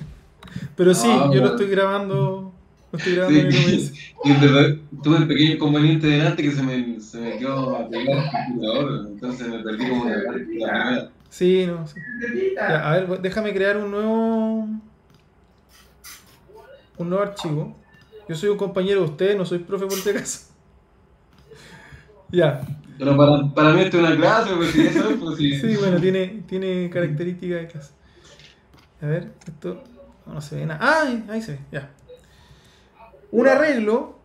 Pero sí, Ah, yo lo bueno. estoy grabando. Lo estoy grabando en el OBS. Y en verdad, tuve un pequeño inconveniente delante que se me quedó pegado el computador, entonces me perdí como la primera. Sí, no. Sí. Ya, a ver, déjame crear un nuevo archivo. Yo soy un compañero de ustedes, no soy profe por si acaso. Ya. Pero para mí esto es una clase, pues si eso es, pues sí. Sí, bueno, tiene características de clase. A ver, esto no se ve nada. Ah, ahí se ve, ya. Un arreglo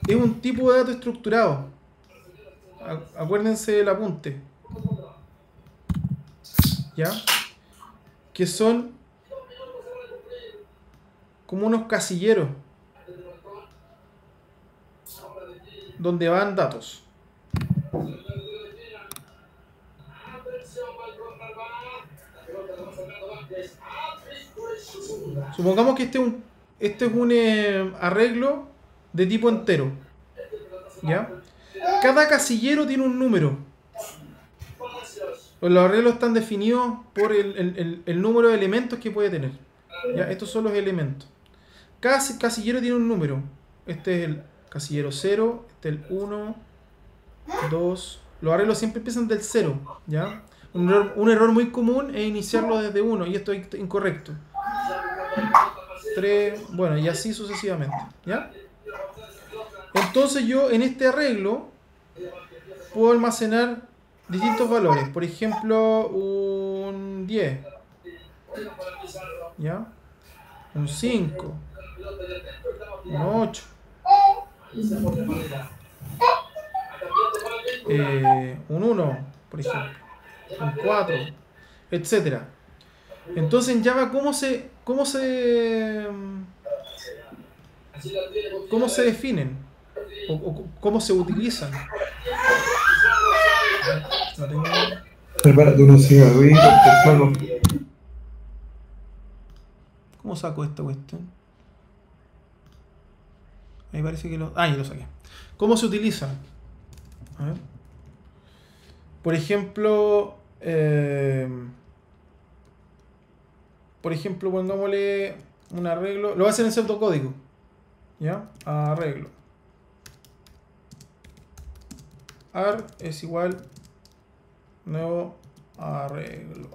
es un tipo de dato estructurado. Acuérdense del apunte. ¿Ya? Que son como unos casilleros donde van datos. Supongamos que este es un arreglo de tipo entero. ¿Ya? Cada casillero tiene un número. Los arreglos están definidos por el número de elementos que puede tener. ¿Ya? Estos son los elementos. Cada casillero tiene un número. Este es el casillero 0, este es el 1, 2. Los arreglos siempre empiezan del 0. ¿Ya? Un error muy común es iniciarlo desde 1 y esto es incorrecto. 3, bueno, y así sucesivamente. ¿Ya? Entonces yo en este arreglo puedo almacenar distintos valores. Por ejemplo, un 10. ¿Ya? Un 5. Un 8. Un 1, por ejemplo. Un 4. Etcétera. Entonces en Java, ¿cómo se definen? O cómo se utilizan. No tengo... Prepárate unos cigarrillos, por favor. ¿Cómo saco esta cuestión? Ahí parece que lo... Ah, ya lo saqué. ¿Cómo se utilizan? A ver. Por ejemplo... pongámosle un arreglo. Lo voy a hacer en pseudocódigo. ¿Ya? Arreglo. Ar es igual nuevo arreglo.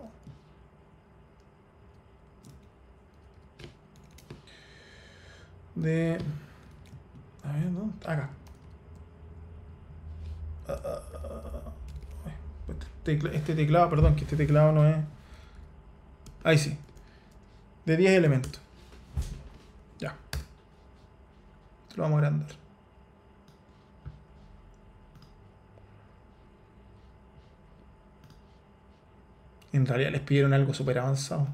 De... A ver, ¿no? Acá. Este teclado, perdón, que este teclado no es... Ahí sí. De 10 elementos. Ya. Esto lo vamos a agrandar. En realidad les pidieron algo súper avanzado.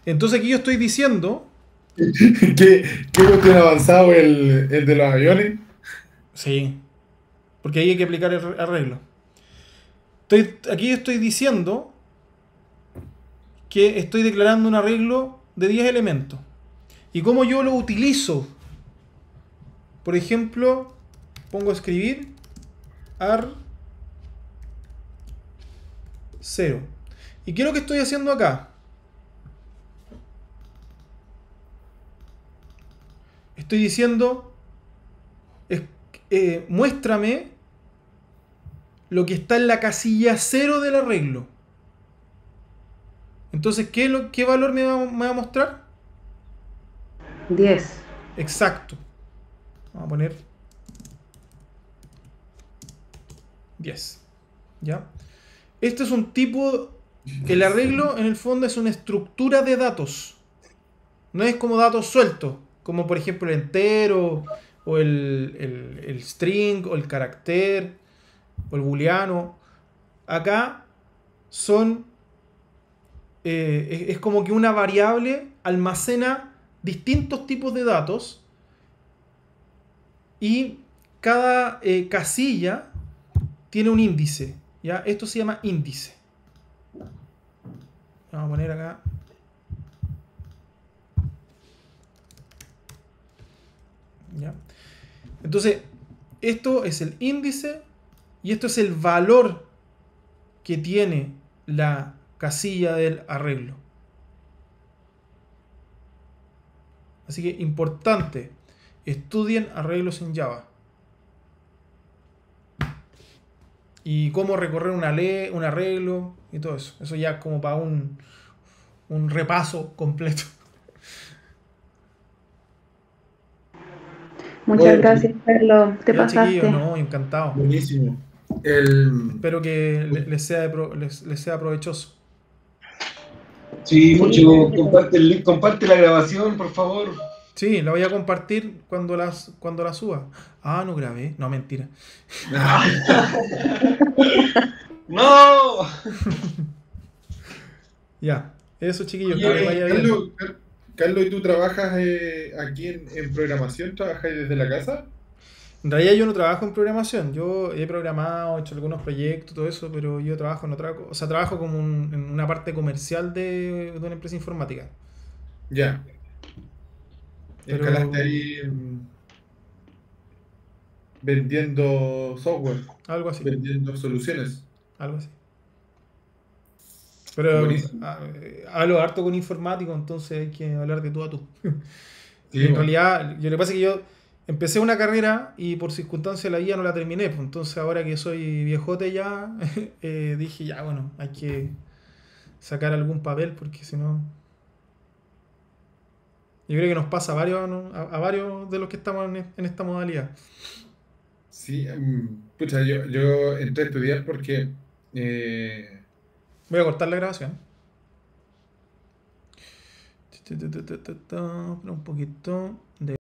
Entonces aquí yo estoy diciendo... ¿Qué cuestión avanzado el de los aviones? Sí. Porque ahí hay que aplicar el arreglo. Aquí yo estoy diciendo que estoy declarando un arreglo de 10 elementos. ¿Y cómo yo lo utilizo? Por ejemplo, pongo a escribir ar 0. ¿Y qué es lo que estoy haciendo acá? Estoy diciendo, muéstrame lo que está en la casilla 0 del arreglo. Entonces, ¿qué valor me va a mostrar? 10. Exacto. Vamos a poner 10. ¿Ya? Este es un tipo... El arreglo, en el fondo, es una estructura de datos. No es como datos sueltos, como por ejemplo el entero, o el string, o el carácter, o el booleano. Acá son... es como que una variable almacena distintos tipos de datos y cada casilla tiene un índice. ¿Ya? Esto se llama índice. Vamos a poner acá. ¿Ya? Entonces, esto es el índice y esto es el valor que tiene la casilla del arreglo. Así que importante, estudien arreglos en Java. Y cómo recorrer un arreglo y todo eso. Eso ya como para un repaso completo. Muchas Oye, gracias, Carlos. Te Ya, pasaste. chiquillos, no, encantado. Buenísimo. Espero que les sea provechoso. Sí, Sí, mucho. Comparte el link, comparte la grabación, por favor. Sí, la voy a compartir cuando la suba. Ah, no grabé. No, mentira. ¡No! Ya, eso, chiquillos. Oye, Que les vaya bien. Carlos, ¿y tú trabajas aquí en programación? ¿Trabajas desde la casa? En realidad yo no trabajo en programación. Yo he programado, he hecho algunos proyectos, todo eso, pero yo trabajo en otra cosa. O sea, trabajo como en una parte comercial de una empresa informática. Ya. Pero- Escalaste ahí vendiendo software, Algo así. vendiendo soluciones. algo así. Pero Buenísimo. hablo harto con informático, entonces hay que hablar de tú a tú. Sí, Y en bueno. realidad, lo que pasa es que yo empecé una carrera y por circunstancias de la vida no la terminé, pues entonces ahora que soy viejote ya, dije ya, bueno, hay que sacar algún papel porque si no... Yo creo que nos pasa a varios, ¿no? A varios de los que estamos en esta modalidad. Sí, pucha, yo entré a estudiar porque Voy a cortar la grabación. Espera un poquito.